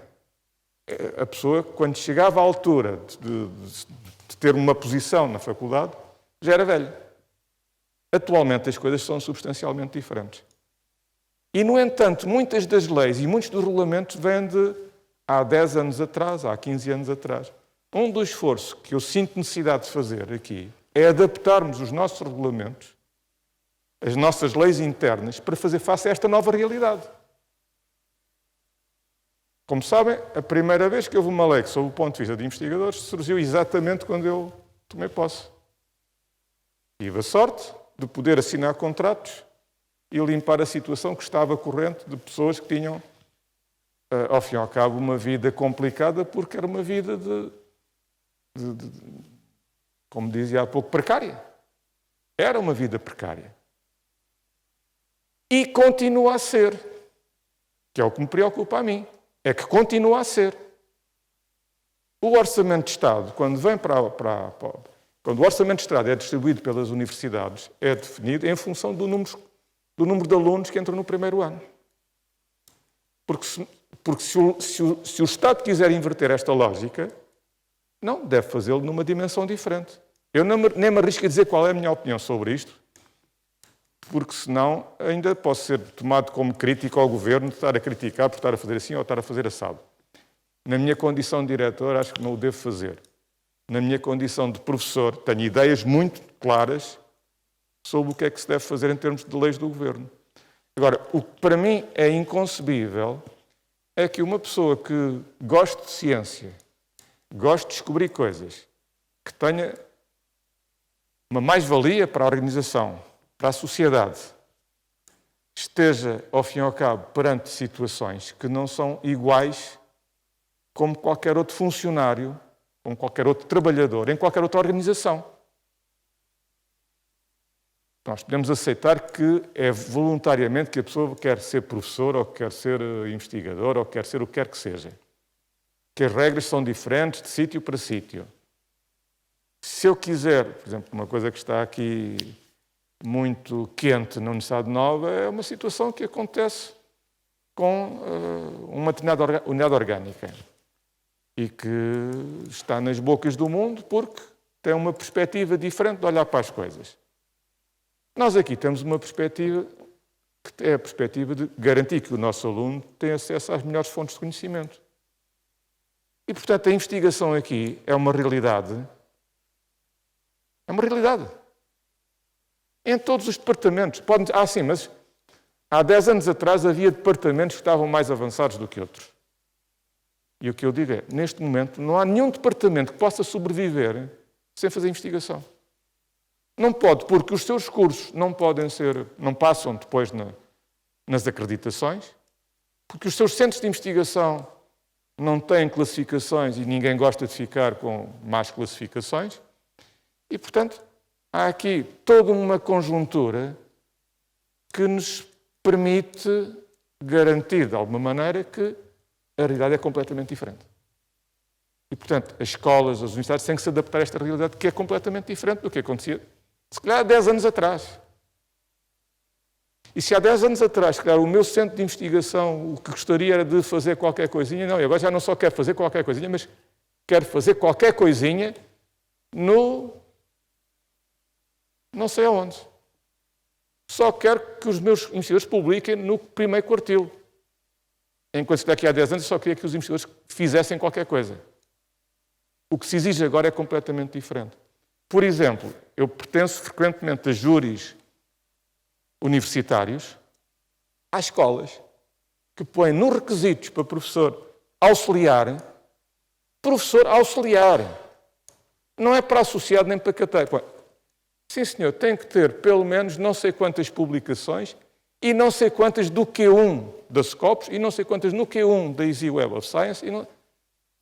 [SPEAKER 1] a pessoa, quando chegava à altura de ter uma posição na faculdade, já era velha. Atualmente as coisas são substancialmente diferentes. E, no entanto, muitas das leis e muitos dos regulamentos vêm de há 10 anos atrás, há 15 anos atrás. Um dos esforços que eu sinto necessidade de fazer aqui é adaptarmos os nossos regulamentos, as nossas leis internas, para fazer face a esta nova realidade. Como sabem, a primeira vez que houve uma lei que, sob o ponto de vista de investigadores, surgiu exatamente quando eu tomei posse. Tive a sorte de poder assinar contratos e limpar a situação que estava corrente de pessoas que tinham, ao fim e ao cabo, uma vida complicada, porque era uma vida como dizia há pouco, precária. Era uma vida precária. E continua a ser, que é o que me preocupa a mim. É que continua a ser. O Orçamento de Estado, quando o Orçamento de Estado é distribuído pelas universidades, é definido em função do número de alunos que entram no primeiro ano. Porque se o Estado quiser inverter esta lógica, não deve fazê-lo numa dimensão diferente. Eu nem me arrisco a dizer qual é a minha opinião sobre isto, porque senão ainda posso ser tomado como crítico ao governo de estar a criticar por estar a fazer assim ou estar a fazer assado. Na minha condição de diretor, acho que não o devo fazer. Na minha condição de professor, tenho ideias muito claras sobre o que é que se deve fazer em termos de leis do governo. Agora, o que para mim é inconcebível é que uma pessoa que goste de ciência, goste de descobrir coisas, que tenha uma mais-valia para a organização, para a sociedade, esteja, ao fim e ao cabo, perante situações que não são iguais como qualquer outro funcionário, como qualquer outro trabalhador, em qualquer outra organização. Nós podemos aceitar que é voluntariamente que a pessoa quer ser professor, ou quer ser investigador, ou quer ser o que quer que seja. Que as regras são diferentes de sítio para sítio. Se eu quiser, por exemplo, uma coisa que está aqui muito quente na Universidade Nova, é uma situação que acontece com uma determinada unidade orgânica e que está nas bocas do mundo porque tem uma perspectiva diferente de olhar para as coisas. Nós aqui temos uma perspectiva que é a perspectiva de garantir que o nosso aluno tenha acesso às melhores fontes de conhecimento. E, portanto, a investigação aqui é uma realidade. É uma realidade. Em todos os departamentos. Sim, mas há 10 anos atrás havia departamentos que estavam mais avançados do que outros. E o que eu digo é, neste momento, não há nenhum departamento que possa sobreviver sem fazer investigação. Não pode, porque os seus cursos não passam depois nas acreditações, porque os seus centros de investigação não têm classificações e ninguém gosta de ficar com más classificações. E, portanto, há aqui toda uma conjuntura que nos permite garantir, de alguma maneira, que a realidade é completamente diferente. E, portanto, as escolas, as universidades têm que se adaptar a esta realidade que é completamente diferente do que acontecia, se calhar, há 10 anos atrás. E se há 10 anos atrás, se calhar, o meu centro de investigação, o que gostaria era de fazer qualquer coisinha, não, e agora já não só quero fazer qualquer coisinha, mas quero fazer qualquer coisinha no não sei aonde. Só quero que os meus investigadores publiquem no primeiro quartil. Enquanto daqui a 10 anos eu só queria que os investigadores fizessem qualquer coisa. O que se exige agora é completamente diferente. Por exemplo, eu pertenço frequentemente a júris universitários, há escolas que põem nos requisitos para professor auxiliar. Não é para associado nem para catedrático. Sim, senhor, tem que ter pelo menos não sei quantas publicações e não sei quantas do Q1 da Scopus e não sei quantas no Q1 da Easy Web of Science e não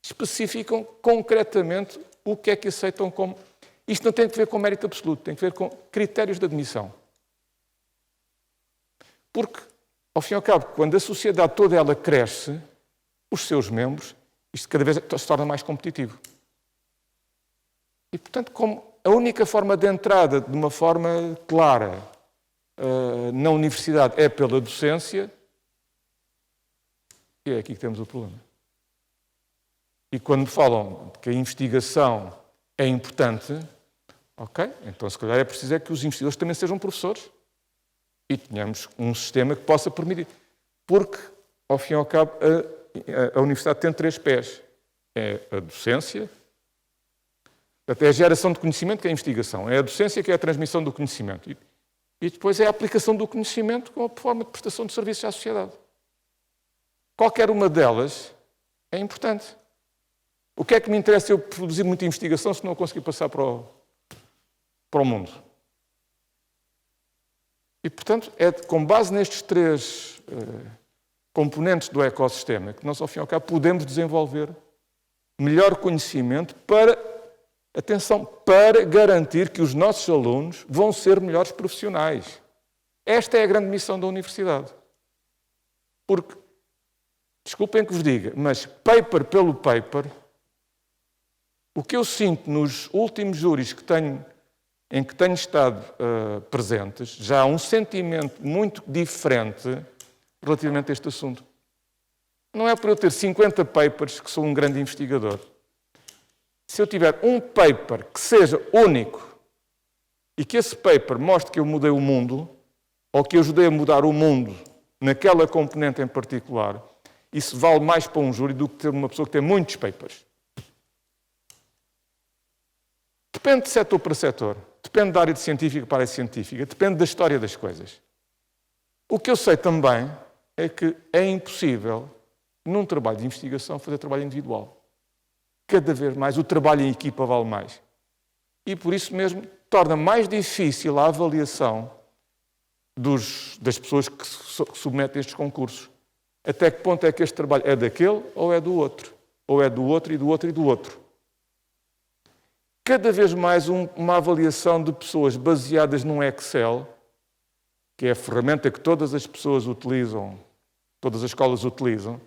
[SPEAKER 1] especificam concretamente o que é que aceitam como... Isto não tem que ver com mérito absoluto, tem que ver com critérios de admissão. Porque, ao fim e ao cabo, quando a sociedade toda ela cresce, os seus membros, isto cada vez se torna mais competitivo. E, portanto, como a única forma de entrada, de uma forma clara, na universidade é pela docência, e é aqui que temos o problema. E quando falam que a investigação é importante, ok, então se calhar é preciso que os investigadores também sejam professores e tenhamos um sistema que possa permitir. Porque, ao fim e ao cabo, a universidade tem 3 pés. É a docência, até a geração de conhecimento, que é a investigação. É a docência, que é a transmissão do conhecimento. E depois é a aplicação do conhecimento como forma de prestação de serviços à sociedade. Qualquer uma delas é importante. O que é que me interessa eu produzir muita investigação se não conseguir passar para o mundo? E, portanto, é com base nestes 3 componentes do ecossistema que nós, ao fim e ao cabo, podemos desenvolver melhor conhecimento para, atenção, para garantir que os nossos alunos vão ser melhores profissionais. Esta é a grande missão da universidade. Porque, desculpem que vos diga, mas paper pelo paper, o que eu sinto nos últimos júris em que tenho estado presentes, já há um sentimento muito diferente relativamente a este assunto. Não é por eu ter 50 papers que sou um grande investigador. Se eu tiver um paper que seja único e que esse paper mostre que eu mudei o mundo, ou que eu ajudei a mudar o mundo naquela componente em particular, isso vale mais para um júri do que ter uma pessoa que tem muitos papers. Depende de setor para setor, depende da área de científica para a área científica, depende da história das coisas. O que eu sei também é que é impossível, num trabalho de investigação, fazer trabalho individual. Cada vez mais o trabalho em equipa vale mais. E por isso mesmo torna mais difícil a avaliação das pessoas que submetem estes concursos. Até que ponto é que este trabalho é daquele ou é do outro? Ou é do outro e do outro e do outro? Cada vez mais uma avaliação de pessoas baseadas num Excel, que é a ferramenta que todas as pessoas utilizam, todas as escolas utilizam,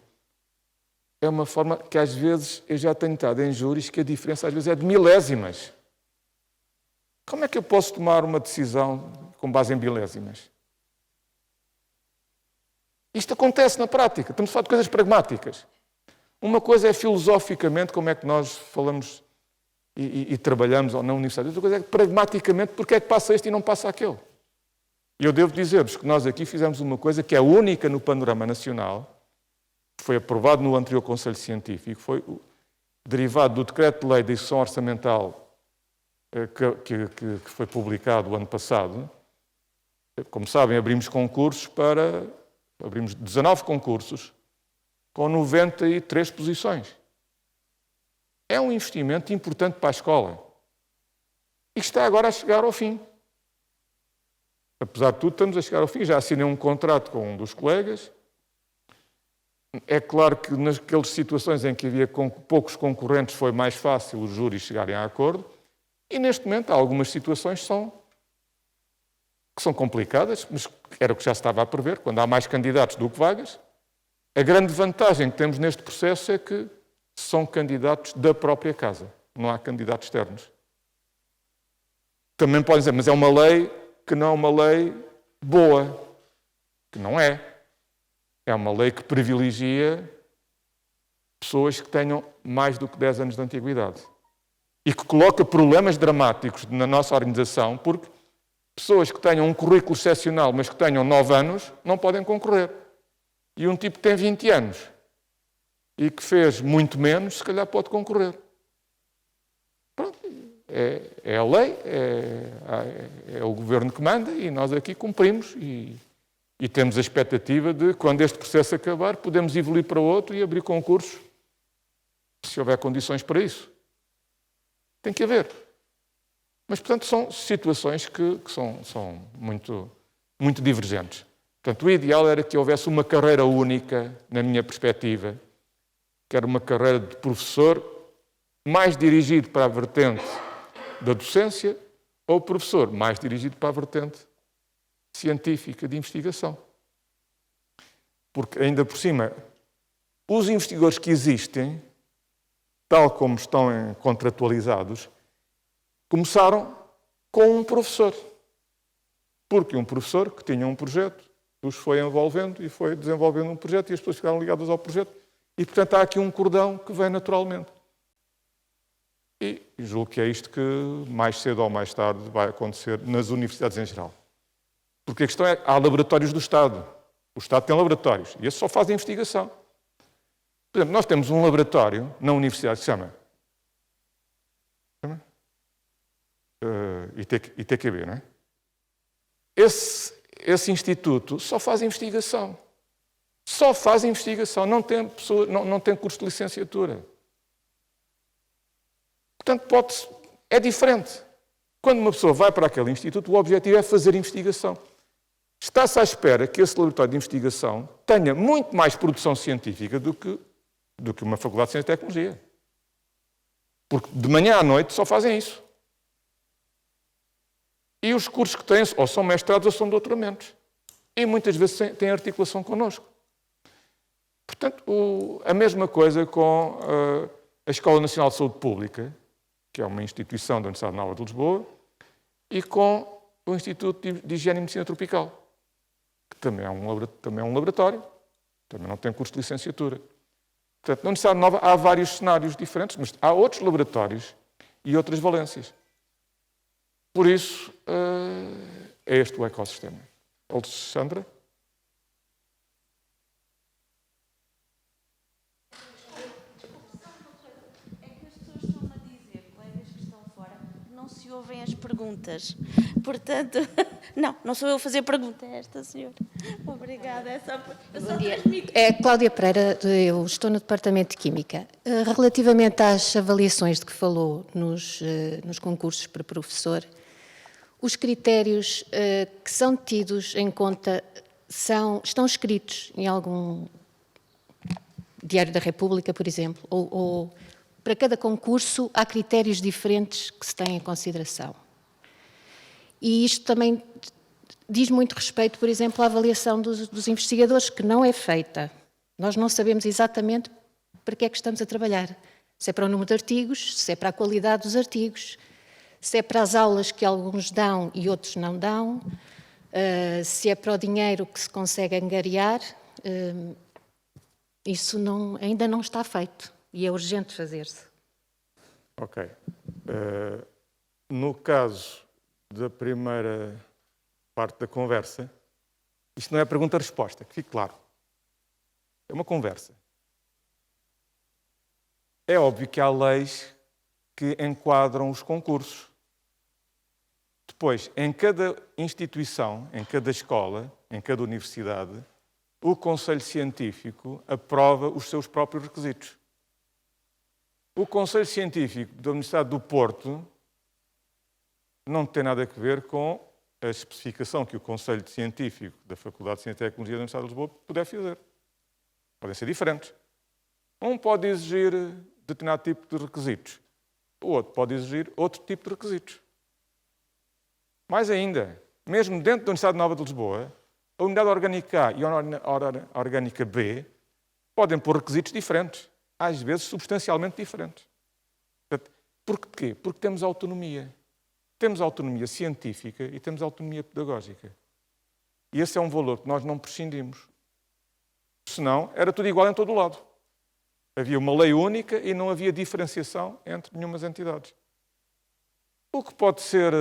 [SPEAKER 1] é uma forma que às vezes eu já tenho estado em júris que a diferença às vezes é de milésimas. Como é que eu posso tomar uma decisão com base em milésimas? Isto acontece na prática. Estamos a falar de coisas pragmáticas. Uma coisa é filosoficamente como é que nós falamos e trabalhamos na universidade. Outra coisa é pragmaticamente porque é que passa este e não passa aquele. E eu devo dizer-vos que nós aqui fizemos uma coisa que é única no panorama nacional, que foi aprovado no anterior Conselho Científico, foi derivado do Decreto-Lei de Execução Orçamental que foi publicado o ano passado. Como sabem, abrimos 19 concursos com 93 posições. É um investimento importante para a escola. E está agora a chegar ao fim. Apesar de tudo, estamos a chegar ao fim. Já assinei um contrato com um dos colegas. É claro que naquelas situações em que havia poucos concorrentes foi mais fácil os júris chegarem a acordo. E neste momento há algumas situações que que são complicadas, mas era o que já se estava a prever, quando há mais candidatos do que vagas. A grande vantagem que temos neste processo é que são candidatos da própria casa, não há candidatos externos. Também podem dizer, mas é uma lei que não é uma lei boa, que não é. É uma lei que privilegia pessoas que tenham mais do que 10 anos de antiguidade e que coloca problemas dramáticos na nossa organização, porque pessoas que tenham um currículo excepcional, mas que tenham 9 anos, não podem concorrer. E um tipo que tem 20 anos e que fez muito menos, se calhar pode concorrer. Pronto, é a lei, é o governo que manda e nós aqui cumprimos e temos a expectativa de, quando este processo acabar, podemos evoluir para outro e abrir concursos, se houver condições para isso. Tem que haver. Mas, portanto, são situações que são muito, muito divergentes. Portanto, o ideal era que houvesse uma carreira única, na minha perspectiva, que era uma carreira de professor mais dirigido para a vertente da docência ou professor mais dirigido para a vertente científica de investigação. Porque, ainda por cima, os investigadores que existem, tal como estão contratualizados, começaram com um professor. Porque um professor que tinha um projeto os foi envolvendo e foi desenvolvendo um projeto e as pessoas ficaram ligadas ao projeto. E, portanto, há aqui um cordão que vem naturalmente. E julgo que é isto que, mais cedo ou mais tarde, vai acontecer nas universidades em geral. Porque a questão é, há laboratórios do Estado. O Estado tem laboratórios e esses só fazem investigação. Por exemplo, nós temos um laboratório na universidade que se chama ITQB, não é? Esse instituto só faz investigação. Só faz investigação, não tem curso de licenciatura. Portanto, é diferente. Quando uma pessoa vai para aquele instituto, o objetivo é fazer investigação. Está-se à espera que esse laboratório de investigação tenha muito mais produção científica do que uma faculdade de Ciência e Tecnologia. Porque de manhã à noite só fazem isso. E os cursos que têm ou são mestrados ou são doutoramentos. E muitas vezes têm articulação connosco. Portanto, a mesma coisa com a Escola Nacional de Saúde Pública, que é uma instituição da Universidade Nova de Lisboa, e com o Instituto de Higiene e Medicina Tropical, que também é um laboratório, também não tem curso de licenciatura. Portanto, na Universidade Nova há vários cenários diferentes, mas há outros laboratórios e outras valências. Por isso, é este o ecossistema. Alexandra?
[SPEAKER 3] É que as pessoas estão-me a dizer, colegas que estão fora, que não se ouvem as perguntas. Portanto, não sou eu a fazer pergunta, é esta senhora. Obrigada.
[SPEAKER 4] Bom dia. É Cláudia Pereira, eu estou no Departamento de Química. Relativamente às avaliações de que falou nos concursos para professor, os critérios que são tidos em conta estão escritos em algum Diário da República, por exemplo, ou para cada concurso há critérios diferentes que se têm em consideração. E isto também diz muito respeito, por exemplo, à avaliação dos investigadores, que não é feita. Nós não sabemos exatamente para que é que estamos a trabalhar. Se é para o número de artigos, se é para a qualidade dos artigos, se é para as aulas que alguns dão e outros não dão, se é para o dinheiro que se consegue angariar, isso ainda não está feito e é urgente fazer-se.
[SPEAKER 1] Ok. No caso da primeira parte da conversa, isto não é pergunta-resposta, que fique claro. É uma conversa. É óbvio que há leis que enquadram os concursos. Depois, em cada instituição, em cada escola, em cada universidade, o Conselho Científico aprova os seus próprios requisitos. O Conselho Científico da Universidade do Porto não tem nada a ver com a especificação que o Conselho Científico da Faculdade de Ciência e Tecnologia da Universidade de Lisboa puder fazer. Podem ser diferentes. Um pode exigir determinado tipo de requisitos. O outro pode exigir outro tipo de requisitos. Mais ainda, mesmo dentro da Universidade Nova de Lisboa, a unidade orgânica A e a unidade orgânica B podem pôr requisitos diferentes, às vezes substancialmente diferentes. Porquê? Porque temos autonomia. Temos autonomia científica e temos autonomia pedagógica. E esse é um valor que nós não prescindimos. Senão, era tudo igual em todo o lado. Havia uma lei única e não havia diferenciação entre nenhumas entidades. O que pode ser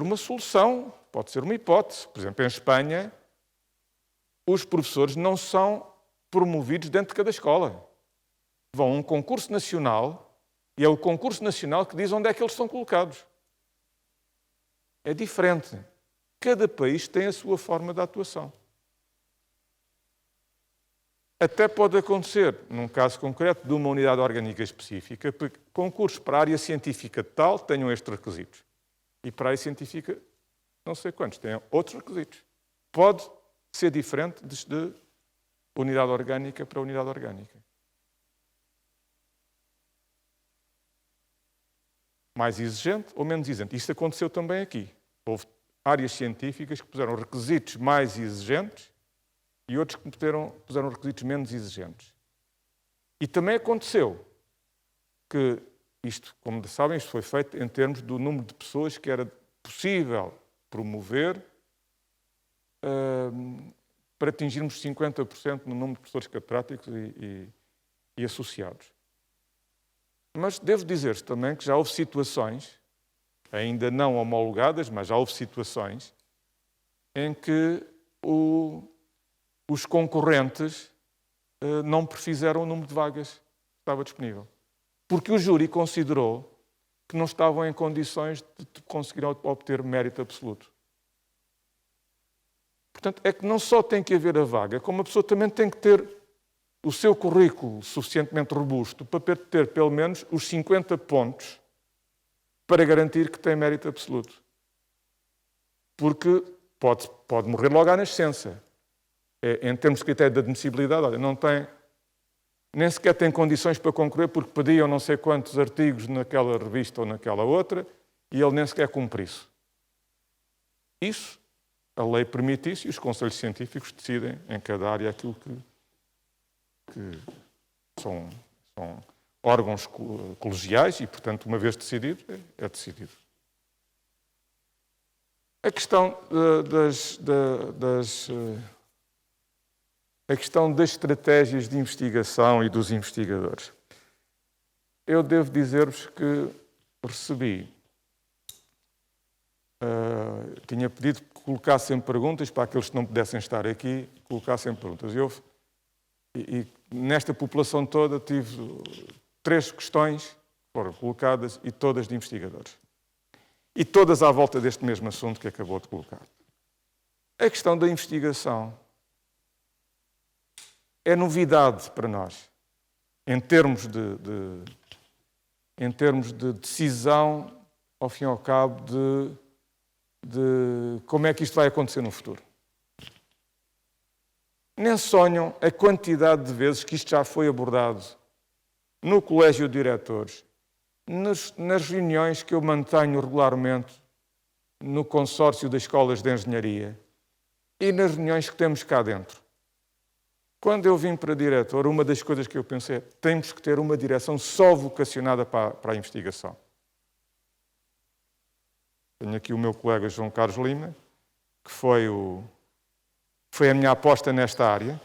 [SPEAKER 1] uma solução, pode ser uma hipótese. Por exemplo, em Espanha, os professores não são promovidos dentro de cada escola. Vão a um concurso nacional e é o concurso nacional que diz onde é que eles são colocados. É diferente. Cada país tem a sua forma de atuação. Até pode acontecer, num caso concreto, de uma unidade orgânica específica, porque concursos para a área científica tal tenham estes requisitos. E para a área científica, não sei quantos, tenham outros requisitos. Pode ser diferente de unidade orgânica para unidade orgânica. Mais exigente ou menos exigente. Isto aconteceu também aqui. Houve áreas científicas que puseram requisitos mais exigentes e outros que puseram requisitos menos exigentes. E também aconteceu que isto, como sabem, isto foi feito em termos do número de pessoas que era possível promover para atingirmos 50% no número de professores catedráticos e associados. Mas devo dizer-vos também que já houve situações, ainda não homologadas, mas já houve situações, em que os concorrentes não prefizeram o número de vagas que estava disponível. Porque o júri considerou que não estavam em condições de conseguir obter mérito absoluto. Portanto, é que não só tem que haver a vaga, como a pessoa também tem que ter o seu currículo suficientemente robusto para ter pelo menos os 50 pontos para garantir que tem mérito absoluto. Porque pode morrer logo à nascença. Em termos de critério de admissibilidade, olha, não tem, nem sequer tem condições para concorrer porque pediam não sei quantos artigos naquela revista ou naquela outra e ele nem sequer cumpre isso. Isso, a lei permite isso e os conselhos científicos decidem em cada área aquilo que são órgãos colegiais e, portanto, uma vez decidido, é decidido. A questão das estratégias de investigação e dos investigadores. Eu devo dizer-vos que recebi, tinha pedido que colocassem perguntas para aqueles que não pudessem estar aqui, colocassem perguntas. E nesta população toda tive 3 questões que foram colocadas e todas de investigadores. E todas à volta deste mesmo assunto que acabou de colocar. A questão da investigação é novidade para nós, em termos de decisão, ao fim e ao cabo, de como é que isto vai acontecer no futuro. Nem sonham a quantidade de vezes que isto já foi abordado no Colégio de Diretores, nas reuniões que eu mantenho regularmente no consórcio das escolas de engenharia e nas reuniões que temos cá dentro. Quando eu vim para diretor, uma das coisas que eu pensei é que temos que ter uma direção só vocacionada para a investigação. Tenho aqui o meu colega João Carlos Lima, que foi a minha aposta nesta área,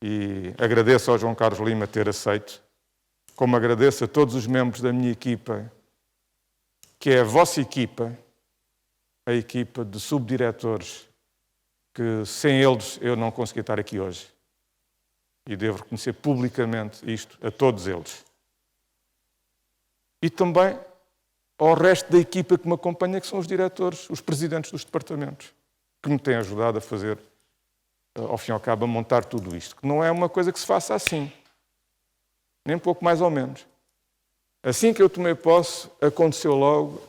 [SPEAKER 1] e agradeço ao João Carlos Lima ter aceito, como agradeço a todos os membros da minha equipa, que é a vossa equipa, a equipa de subdiretores, que sem eles eu não conseguia estar aqui hoje. E devo reconhecer publicamente isto a todos eles. E também ao resto da equipa que me acompanha, que são os diretores, os presidentes dos departamentos, que me têm ajudado a fazer, ao fim e ao cabo, a montar tudo isto. Que não é uma coisa que se faça assim. Nem pouco mais ou menos. Assim que eu tomei posse, aconteceu logo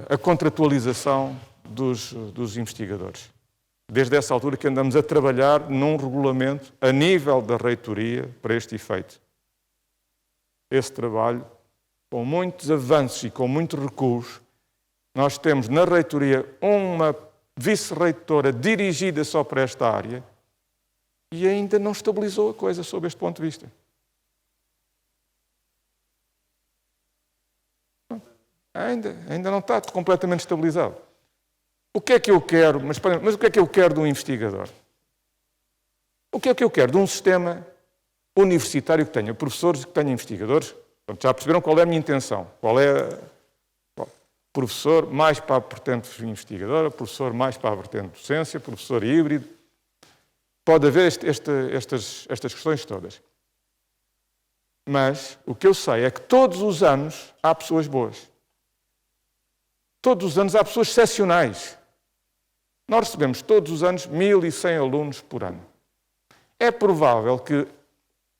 [SPEAKER 1] a contratualização dos investigadores. Desde essa altura que andamos a trabalhar num regulamento a nível da reitoria para este efeito. Esse trabalho com muitos avanços e com muitos recuos, nós temos na reitoria uma vice-reitora dirigida só para esta área e ainda não estabilizou a coisa sob este ponto de vista. Ainda não está completamente estabilizado. O que é que eu quero? Mas o que é que eu quero de um investigador? O que é que eu quero de um sistema universitário que tenha professores e que tenha investigadores? Portanto, já perceberam qual é a minha intenção? Qual é professor mais para a vertente investigadora, professor mais para a vertente de docência, professor híbrido. Pode haver estas questões todas. Mas o que eu sei é que todos os anos há pessoas boas. Todos os anos há pessoas excepcionais. Nós recebemos todos os anos 1.100 alunos por ano. É provável que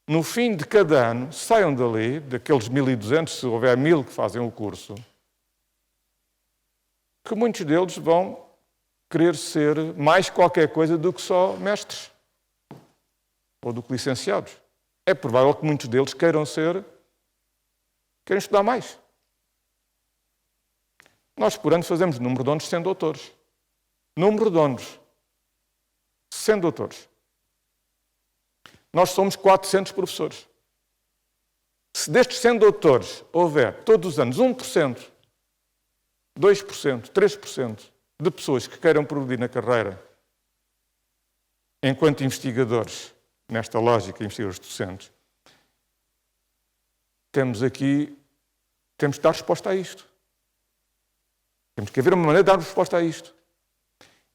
[SPEAKER 1] no fim de cada ano saiam dali, daqueles 1.200, se houver 1.000 que fazem o curso, que muitos deles vão querer ser mais qualquer coisa do que só mestres ou do que licenciados. É provável que muitos deles queiram estudar mais. Nós, por ano, fazemos número redondos 100 doutores. Número redondos. 100 doutores. Nós somos 400 professores. Se destes 100 doutores houver, todos os anos, 1%, 2%, 3% de pessoas que queiram progredir na carreira enquanto investigadores, nesta lógica, investigadores docentes, temos de dar resposta a isto. Temos que haver uma maneira de dar resposta a isto.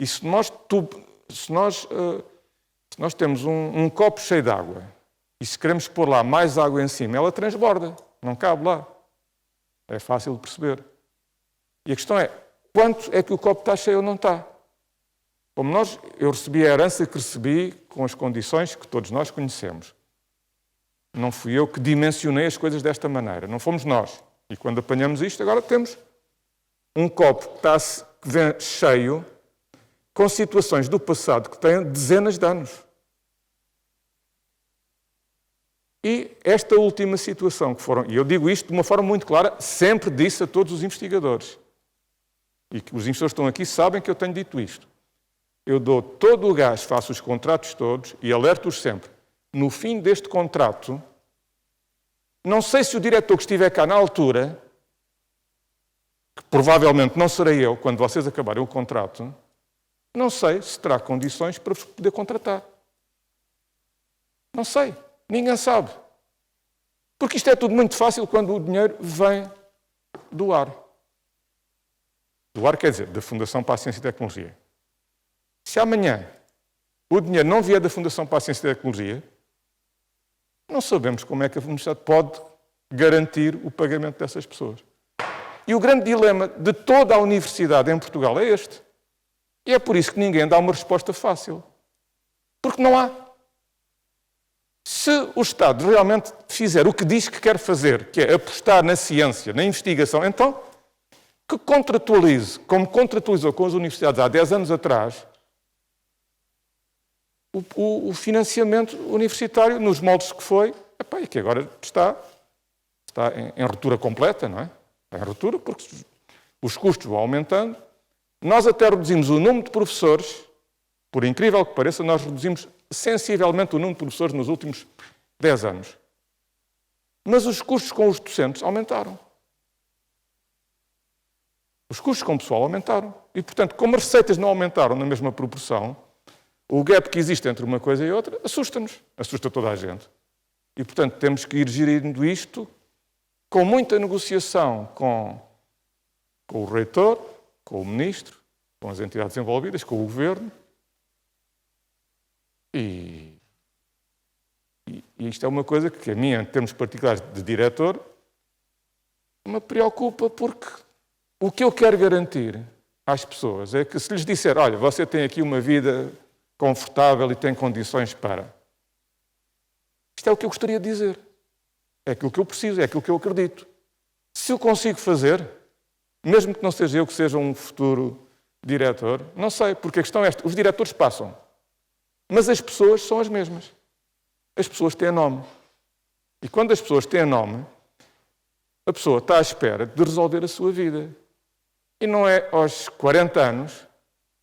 [SPEAKER 1] E se nós temos um copo cheio de água e se queremos pôr lá mais água em cima, ela transborda, não cabe lá. É fácil de perceber. E a questão é, quanto é que o copo está cheio ou não está? Como eu recebi a herança que recebi com as condições que todos nós conhecemos. Não fui eu que dimensionei as coisas desta maneira, não fomos nós. E quando apanhamos isto, agora temos um copo que vem cheio com situações do passado que têm dezenas de anos. E esta última situação e eu digo isto de uma forma muito clara, sempre disse a todos os investigadores, e que os investigadores que estão aqui sabem que eu tenho dito isto. Eu dou todo o gás, faço os contratos todos e alerto-os sempre. No fim deste contrato, não sei se o diretor que estiver cá na altura, que provavelmente não serei eu, quando vocês acabarem o contrato, não sei se terá condições para vos poder contratar. Não sei. Ninguém sabe. Porque isto é tudo muito fácil quando o dinheiro vem do ar. Do ar quer dizer, da Fundação para a Ciência e Tecnologia. Se amanhã o dinheiro não vier da Fundação para a Ciência e Tecnologia, não sabemos como é que a Universidade pode garantir o pagamento dessas pessoas. E o grande dilema de toda a universidade em Portugal é este. E é por isso que ninguém dá uma resposta fácil. Porque não há. Se o Estado realmente fizer o que diz que quer fazer, que é apostar na ciência, na investigação, então que contratualize, como contratualizou com as universidades há 10 anos atrás, o financiamento universitário nos moldes que foi, e que agora está em ruptura completa, não é? Está em ruptura porque os custos vão aumentando. Nós até reduzimos o número de professores, por incrível que pareça, nós reduzimos sensivelmente o número de professores nos últimos 10 anos. Mas os custos com os docentes aumentaram. Os custos com o pessoal aumentaram. E, portanto, como as receitas não aumentaram na mesma proporção, o gap que existe entre uma coisa e outra assusta-nos. Assusta toda a gente. E, portanto, temos que ir gerindo isto com muita negociação com o reitor, com o ministro, com as entidades envolvidas, com o governo. E isto é uma coisa que a mim, em termos particulares de diretor, me preocupa porque o que eu quero garantir às pessoas é que se lhes disser, olha, você tem aqui uma vida confortável e tem condições para... Isto é o que eu gostaria de dizer. É aquilo que eu preciso, é aquilo que eu acredito. Se eu consigo fazer, mesmo que não seja eu que seja um futuro diretor, não sei, porque a questão é esta, os diretores passam, mas as pessoas são as mesmas. As pessoas têm nome. E quando as pessoas têm nome, a pessoa está à espera de resolver a sua vida. E não é aos 40 anos,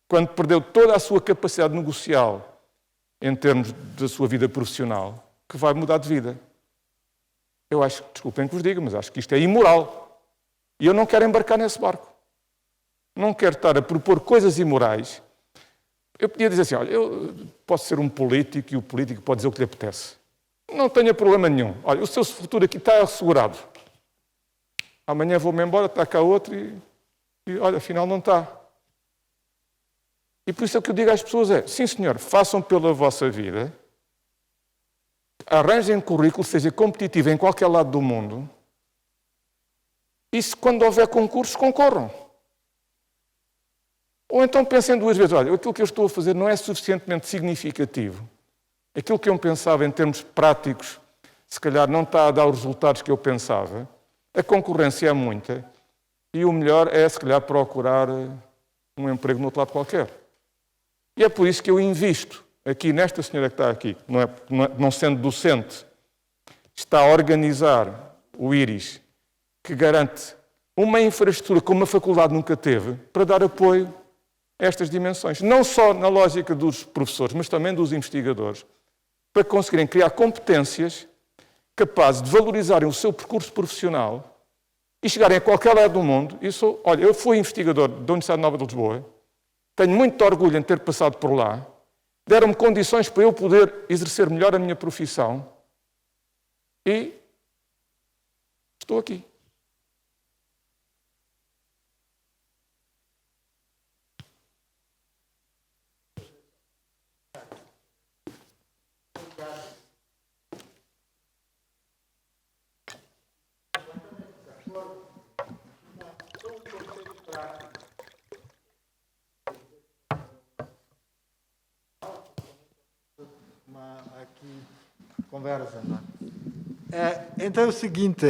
[SPEAKER 1] quando perdeu toda a sua capacidade negocial em termos da sua vida profissional, que vai mudar de vida. Eu acho, desculpem que vos diga, mas acho que isto é imoral. E eu não quero embarcar nesse barco. Não quero estar a propor coisas imorais. Eu podia dizer assim, olha, eu posso ser um político e o político pode dizer o que lhe apetece. Não tenha problema nenhum. Olha, o seu futuro aqui está assegurado. Amanhã vou-me embora, está cá outro e olha, afinal não está. E por isso é que eu digo às pessoas é, sim senhor, façam pela vossa vida, arranjem um currículo, seja competitivo em qualquer lado do mundo, e se quando houver concursos, concorram. Ou então pensem duas vezes, olha, aquilo que eu estou a fazer não é suficientemente significativo. Aquilo que eu pensava em termos práticos, se calhar não está a dar os resultados que eu pensava. A concorrência é muita e o melhor é, se calhar, procurar um emprego no outro lado qualquer. E é por isso que eu invisto aqui nesta senhora que está aqui, não sendo docente, está a organizar o IRIS, que garante uma infraestrutura como a faculdade nunca teve, para dar apoio a estas dimensões. Não só na lógica dos professores, mas também dos investigadores, para conseguirem criar competências capazes de valorizarem o seu percurso profissional e chegarem a qualquer lado do mundo. Olha, eu fui investigador da Universidade Nova de Lisboa, tenho muito orgulho em ter passado por lá, deram-me condições para eu poder exercer melhor a minha profissão e estou aqui.
[SPEAKER 2] Conversa, não é? Então é o seguinte,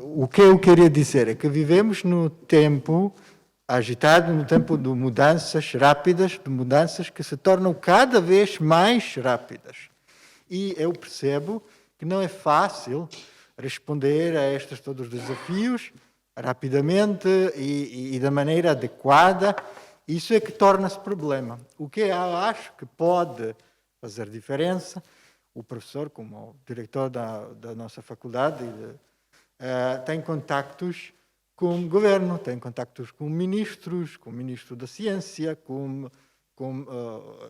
[SPEAKER 2] o que eu queria dizer é que vivemos no tempo agitado, no tempo de mudanças rápidas, de mudanças que se tornam cada vez mais rápidas. E eu percebo que não é fácil responder a estes todos os desafios rapidamente e da maneira adequada. Isso é que torna-se problema. O que eu acho que pode fazer diferença, o professor, como diretor da nossa faculdade, tem contactos com o governo, tem contactos com ministros, com o ministro da Ciência, com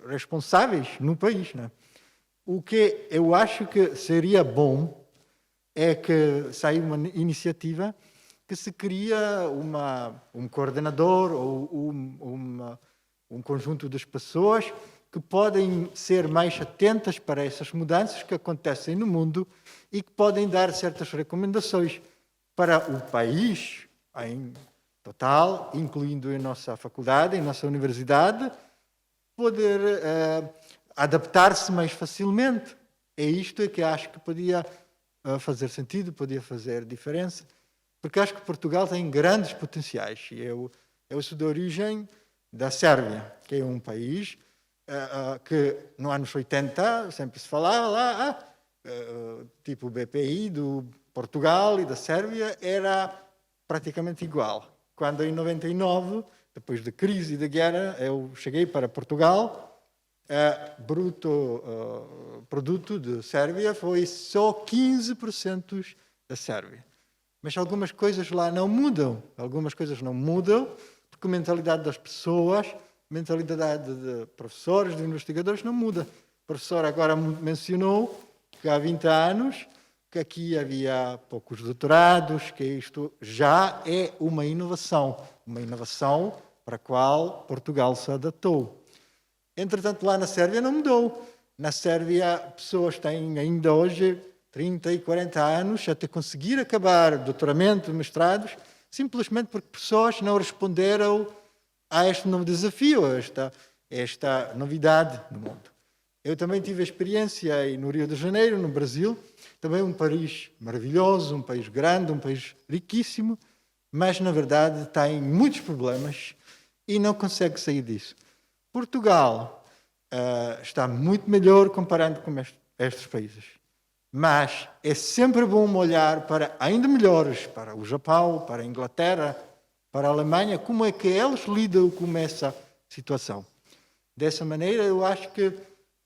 [SPEAKER 2] responsáveis no país. Né? O que eu acho que seria bom é que saia uma iniciativa que se cria um coordenador ou um conjunto de pessoas que podem ser mais atentas para essas mudanças que acontecem no mundo e que podem dar certas recomendações para o país em total, incluindo a nossa faculdade, a nossa universidade, poder adaptar-se mais facilmente. É isto que acho que podia fazer sentido, podia fazer diferença, porque acho que Portugal tem grandes potenciais. Eu sou de origem da Sérvia, que é um país que nos anos 80 sempre se falava lá, tipo o BPI do Portugal e da Sérvia era praticamente igual. Quando em 99, depois da crise e da guerra, eu cheguei para Portugal, produto de Sérvia foi só 15% da Sérvia. Mas algumas coisas lá não mudam. Algumas coisas não mudam porque a mentalidade das pessoas, a mentalidade de professores, de investigadores não muda. O professor agora mencionou que há 20 anos que aqui havia poucos doutorados, que isto já é uma inovação para a qual Portugal se adaptou. Entretanto, lá na Sérvia não mudou. Na Sérvia, pessoas têm ainda hoje 30 e 40 anos até conseguir acabar doutoramento, mestrados, simplesmente porque pessoas não responderam a este novo desafio, a esta novidade no mundo. Eu também tive a experiência no Rio de Janeiro, no Brasil, também um país maravilhoso, um país grande, um país riquíssimo, mas, na verdade, tem muitos problemas e não consegue sair disso. Portugal está muito melhor comparando com estes países. Mas é sempre bom olhar para ainda melhores, para o Japão, para a Inglaterra, para a Alemanha, como é que eles lidam com essa situação. Dessa maneira, eu acho que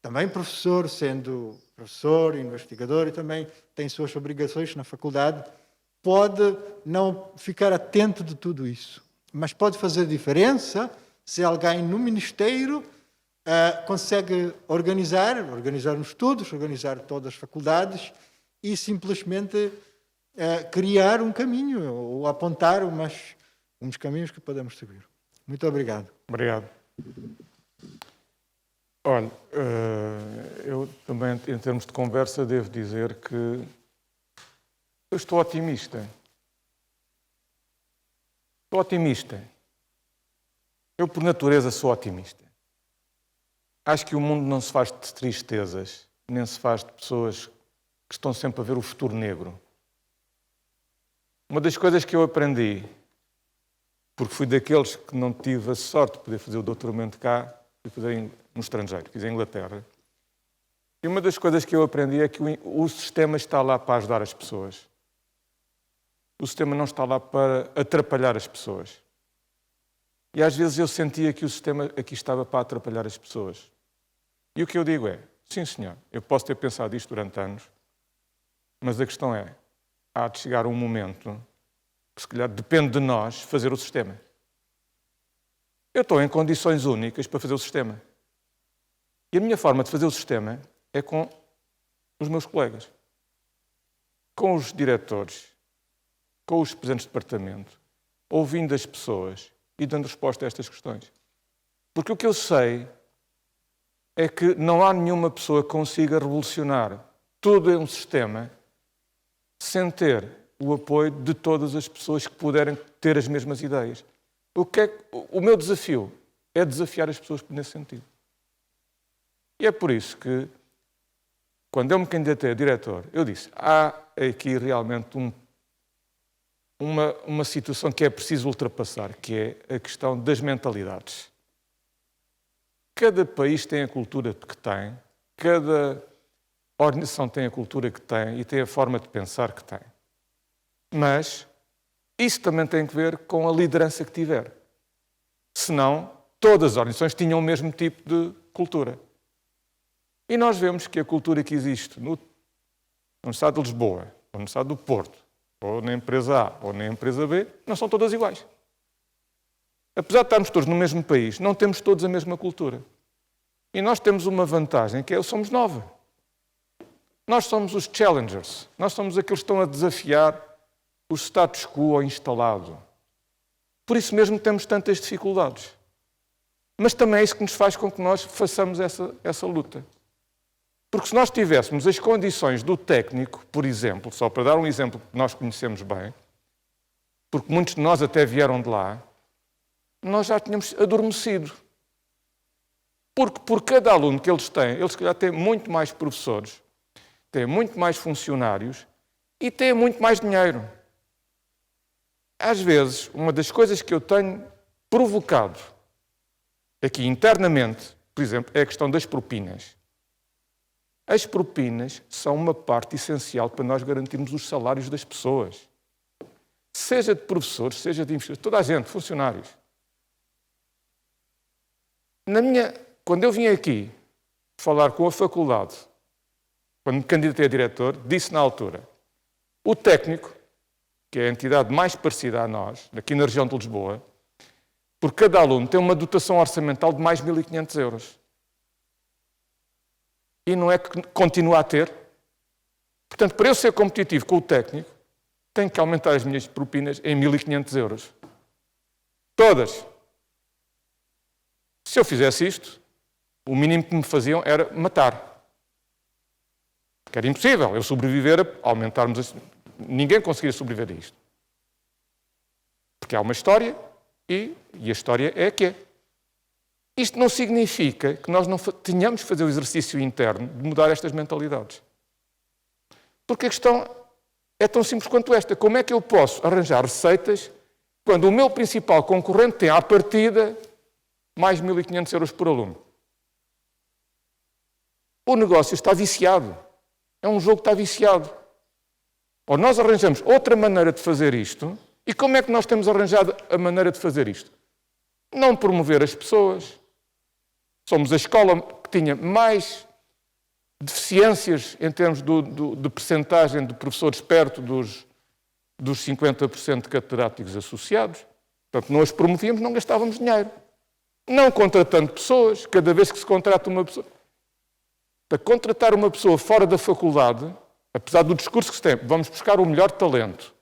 [SPEAKER 2] também professor, sendo professor, investigador e também tem suas obrigações na faculdade, pode não ficar atento de tudo isso. Mas pode fazer diferença se alguém no Ministério consegue organizar os estudos, organizar todas as faculdades e simplesmente criar um caminho ou apontar uns caminhos que podemos seguir. Muito obrigado.
[SPEAKER 1] Obrigado. Olha, eu também, em termos de conversa, devo dizer que eu estou otimista. Estou otimista. Eu, por natureza, sou otimista. Acho que o mundo não se faz de tristezas, nem se faz de pessoas que estão sempre a ver o futuro negro. Uma das coisas que eu aprendi, porque fui daqueles que não tive a sorte de poder fazer o doutoramento cá, fui fazer no estrangeiro, fiz em Inglaterra. E uma das coisas que eu aprendi é que o sistema está lá para ajudar as pessoas. O sistema não está lá para atrapalhar as pessoas. E às vezes eu sentia que o sistema aqui estava para atrapalhar as pessoas. E o que eu digo é, sim senhor, eu posso ter pensado isto durante anos, mas a questão é, há de chegar um momento que se calhar depende de nós fazer o sistema. Eu estou em condições únicas para fazer o sistema. E a minha forma de fazer o sistema é com os meus colegas, com os diretores, com os presidentes de departamento, ouvindo as pessoas e dando resposta a estas questões. Porque o que eu sei é que não há nenhuma pessoa que consiga revolucionar todo um sistema sem ter o apoio de todas as pessoas que puderem ter as mesmas ideias. O meu desafio é desafiar as pessoas nesse sentido. E é por isso que, quando eu me candidatei a diretor, eu disse, há aqui realmente uma situação que é preciso ultrapassar, que é a questão das mentalidades. Cada país tem a cultura que tem, cada organização tem a cultura que tem e tem a forma de pensar que tem. Mas isso também tem que ver com a liderança que tiver. Senão, todas as organizações tinham o mesmo tipo de cultura. E nós vemos que a cultura que existe no Estado de Lisboa, ou no Estado do Porto, ou na empresa A, ou na empresa B, não são todas iguais. Apesar de estarmos todos no mesmo país, não temos todos a mesma cultura. E nós temos uma vantagem, que é somos nova. Nós somos os challengers. Nós somos aqueles que estão a desafiar o status quo instalado. Por isso mesmo temos tantas dificuldades. Mas também é isso que nos faz com que nós façamos essa luta. Porque se nós tivéssemos as condições do técnico, por exemplo, só para dar um exemplo que nós conhecemos bem, porque muitos de nós até vieram de lá, nós já tínhamos adormecido. Porque por cada aluno que eles têm, eles se calhar têm muito mais professores, têm muito mais funcionários e têm muito mais dinheiro. Às vezes, uma das coisas que eu tenho provocado aqui internamente, por exemplo, é a questão das propinas. As propinas são uma parte essencial para nós garantirmos os salários das pessoas. Seja de professores, seja de investidores, toda a gente, funcionários. Quando eu vim aqui falar com a faculdade, quando me candidatei a diretor, disse na altura, o técnico, que é a entidade mais parecida a nós, aqui na região de Lisboa, por cada aluno tem uma dotação orçamental de mais 1.500 euros. E não é que continua a ter. Portanto, para eu ser competitivo com o técnico, tenho que aumentar as minhas propinas em 1.500 euros. Todas. Se eu fizesse isto, o mínimo que me faziam era matar. Porque era impossível eu sobreviver a aumentarmos... Ninguém conseguia sobreviver a isto. Porque há uma história e a história é a que é. Isto não significa que nós não tenhamos de fazer o exercício interno de mudar estas mentalidades. Porque a questão é tão simples quanto esta. Como é que eu posso arranjar receitas quando o meu principal concorrente tem, à partida, mais 1.500 euros por aluno? O negócio está viciado. É um jogo que está viciado. Ou nós arranjamos outra maneira de fazer isto, e como é que nós temos arranjado a maneira de fazer isto? Não promover as pessoas. Somos a escola que tinha mais deficiências em termos de percentagem de professores perto dos 50% de catedráticos associados. Portanto, não as promovíamos, não gastávamos dinheiro. Não contratando pessoas, cada vez que se contrata uma pessoa. Para contratar uma pessoa fora da faculdade, apesar do discurso que se tem, vamos buscar o melhor talento.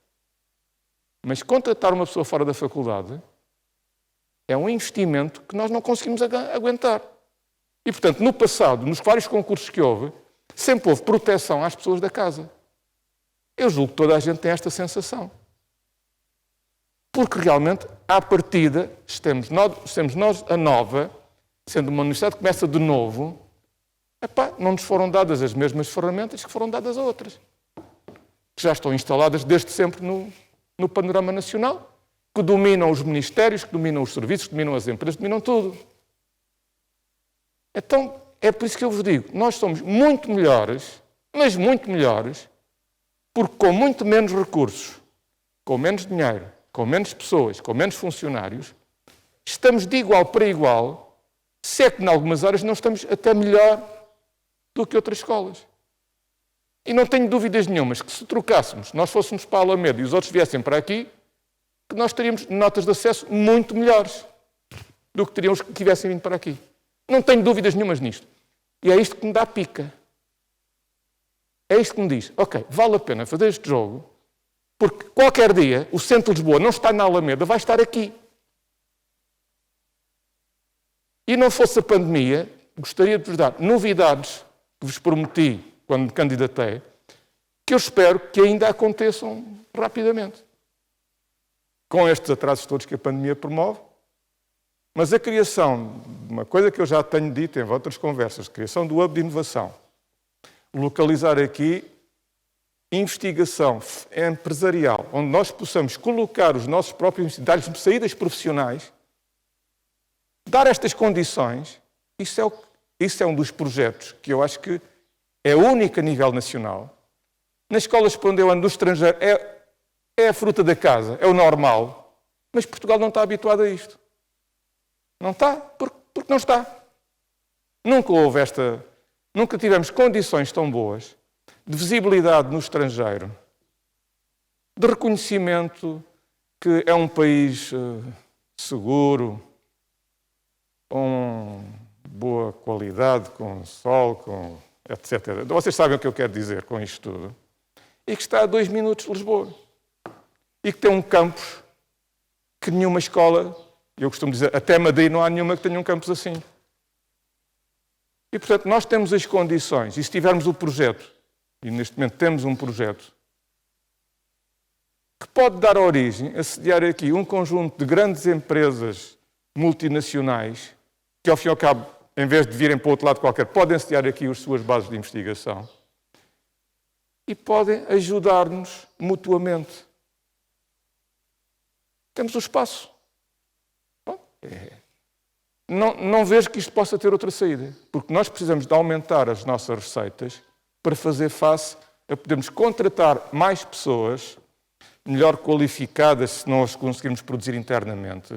[SPEAKER 1] Mas contratar uma pessoa fora da faculdade é um investimento que nós não conseguimos aguentar. E, portanto, no passado, nos vários concursos que houve, sempre houve proteção às pessoas da casa. Eu julgo que toda a gente tem esta sensação. Porque realmente, à partida, estamos nós a nova, sendo uma universidade que começa de novo, não nos foram dadas as mesmas ferramentas que foram dadas a outras. Que já estão instaladas desde sempre no panorama nacional, que dominam os ministérios, que dominam os serviços, que dominam as empresas, que dominam tudo. Então, é por isso que eu vos digo, nós somos muito melhores, mas muito melhores, porque com muito menos recursos, com menos dinheiro, com menos pessoas, com menos funcionários, estamos de igual para igual, se é que em algumas áreas não estamos até melhor do que outras escolas. E não tenho dúvidas nenhumas que se trocássemos, nós fôssemos para a Alameda e os outros viessem para aqui, que nós teríamos notas de acesso muito melhores do que teriam os que tivessem vindo para aqui. Não tenho dúvidas nenhumas nisto. E é isto que me dá pica. É isto que me diz, ok, vale a pena fazer este jogo, porque qualquer dia o centro de Lisboa não está na Alameda, vai estar aqui. E não fosse a pandemia, gostaria de vos dar novidades que vos prometi quando me candidatei, que eu espero que ainda aconteçam rapidamente. Com estes atrasos todos que a pandemia promove, mas a criação, uma coisa que eu já tenho dito em outras conversas, a criação do hub de inovação, localizar aqui investigação empresarial, onde nós possamos colocar os nossos próprios, dar-lhes saídas profissionais, dar estas condições, isso é um dos projetos que eu acho que é único a nível nacional. Nas escolas por onde eu ando no estrangeiro é a fruta da casa, é o normal, mas Portugal não está habituado a isto. Não está, porque não está. Nunca tivemos condições tão boas de visibilidade no estrangeiro, de reconhecimento que é um país seguro, com boa qualidade, com sol, com etc. Vocês sabem o que eu quero dizer com isto tudo. E que está a 2 minutos de Lisboa. E que tem um campus que nenhuma escola, eu costumo dizer, até Madrid não há nenhuma que tenha um campus assim. E, portanto, nós temos as condições, e se tivermos o projeto, e neste momento temos um projeto, que pode dar origem a sediar aqui um conjunto de grandes empresas multinacionais, que ao fim e ao cabo, em vez de virem para o outro lado qualquer, podem sediar aqui as suas bases de investigação e podem ajudar-nos mutuamente. Temos o espaço. Não vejo que isto possa ter outra saída, porque nós precisamos de aumentar as nossas receitas para fazer face a podermos contratar mais pessoas, melhor qualificadas, se não as conseguirmos produzir internamente,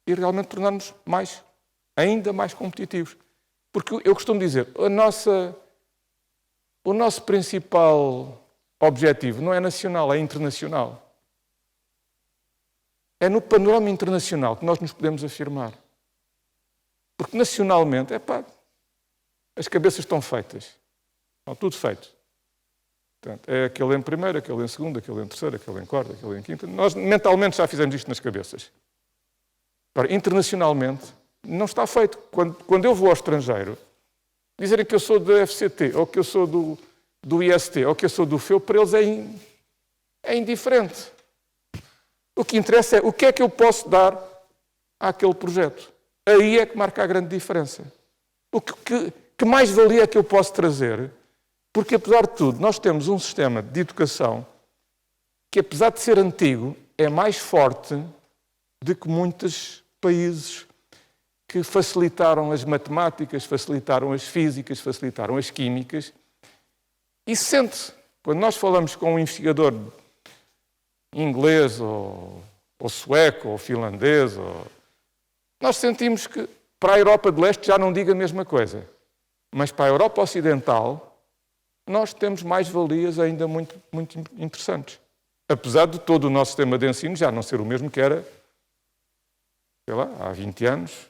[SPEAKER 1] e realmente tornar-nos ainda mais competitivos. Porque eu costumo dizer, o nosso principal objetivo não é nacional, é internacional. É no panorama internacional que nós nos podemos afirmar. Porque nacionalmente, as cabeças estão feitas. Está tudo feito. Portanto, é aquele em primeiro, aquele em segundo, aquele em terceiro, aquele em quarto, aquele em quinto. Nós mentalmente já fizemos isto nas cabeças. Agora, internacionalmente, não está feito. Quando eu vou ao estrangeiro, dizerem que eu sou da FCT, ou que eu sou do IST, ou que eu sou do FEU, para eles é indiferente. O que interessa é o que é que eu posso dar àquele projeto. Aí é que marca a grande diferença. Que mais-valia é que eu posso trazer? Porque, apesar de tudo, nós temos um sistema de educação que, apesar de ser antigo, é mais forte do que muitos países que facilitaram as matemáticas, facilitaram as físicas, facilitaram as químicas E sente-se. Quando nós falamos com um investigador inglês, ou sueco, ou finlandês, nós sentimos que para a Europa de Leste já não diga a mesma coisa. Mas para a Europa Ocidental, nós temos mais valias ainda muito, muito interessantes. Apesar de todo o nosso sistema de ensino já não ser o mesmo que era, sei lá, há 20 anos,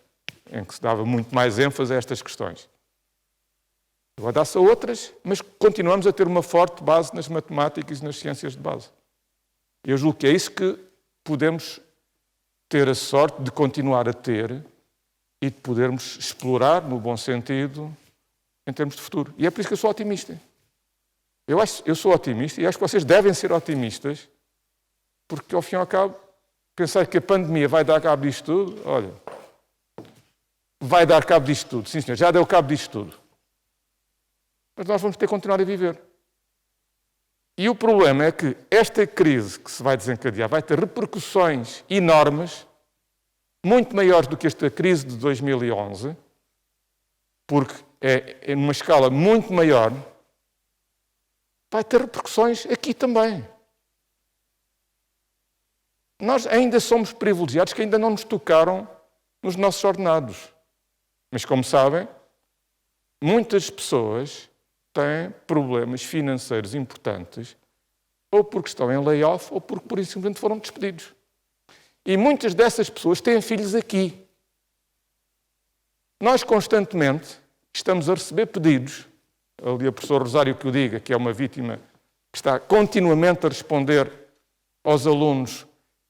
[SPEAKER 1] em que se dava muito mais ênfase a estas questões. Agora dá-se a outras, mas continuamos a ter uma forte base nas matemáticas e nas ciências de base. Eu julgo que é isso que podemos ter a sorte de continuar a ter e de podermos explorar, no bom sentido, em termos de futuro. E é por isso que eu sou otimista. Eu sou otimista e acho que vocês devem ser otimistas, porque, ao fim e ao cabo, pensar que a pandemia vai dar cabo disto tudo, olha, vai dar cabo disto tudo. Sim, senhor, já deu cabo disto tudo. Mas nós vamos ter que continuar a viver. E o problema é que esta crise que se vai desencadear vai ter repercussões enormes, muito maiores do que esta crise de 2011, porque é numa escala muito maior, vai ter repercussões aqui também. Nós ainda somos privilegiados que ainda não nos tocaram nos nossos ordenados. Mas, como sabem, muitas pessoas têm problemas financeiros importantes, ou porque estão em layoff, ou porque, por isso, simplesmente foram despedidos. E muitas dessas pessoas têm filhos aqui. Nós, constantemente, estamos a receber pedidos, ali a professora Rosário que o diga, que é uma vítima que está continuamente a responder aos alunos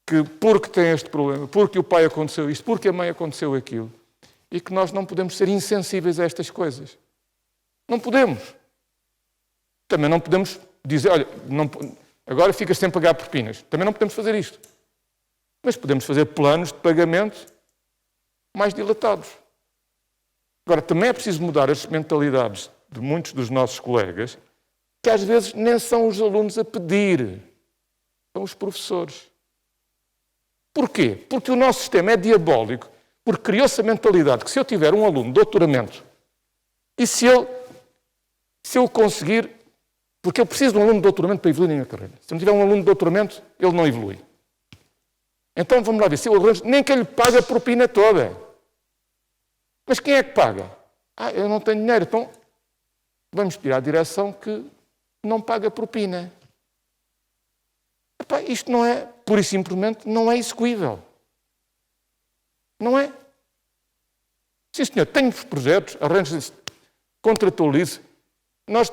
[SPEAKER 1] que porque tem este problema, porque o pai aconteceu isto, porque a mãe aconteceu aquilo, e que nós não podemos ser insensíveis a estas coisas. Não podemos. Também não podemos dizer, olha, agora ficas sem pagar propinas. Também não podemos fazer isto. Mas podemos fazer planos de pagamento mais dilatados. Agora, também é preciso mudar as mentalidades de muitos dos nossos colegas, que às vezes nem são os alunos a pedir, são os professores. Porquê? Porque o nosso sistema é diabólico, porque criou-se a mentalidade que se eu tiver um aluno de doutoramento e se eu conseguir, porque eu preciso de um aluno de doutoramento para evoluir na minha carreira. Se eu não tiver um aluno de doutoramento, ele não evolui. Então vamos lá ver, se eu arranjo, nem que ele pague a propina toda. Mas quem é que paga? Eu não tenho dinheiro, então vamos pedir à direção que não paga a propina. Epá, isto não é, pura e simplesmente, não é execuível. Não é? Sim, senhor, tenho projetos, arranjo-se, contratualize. Nós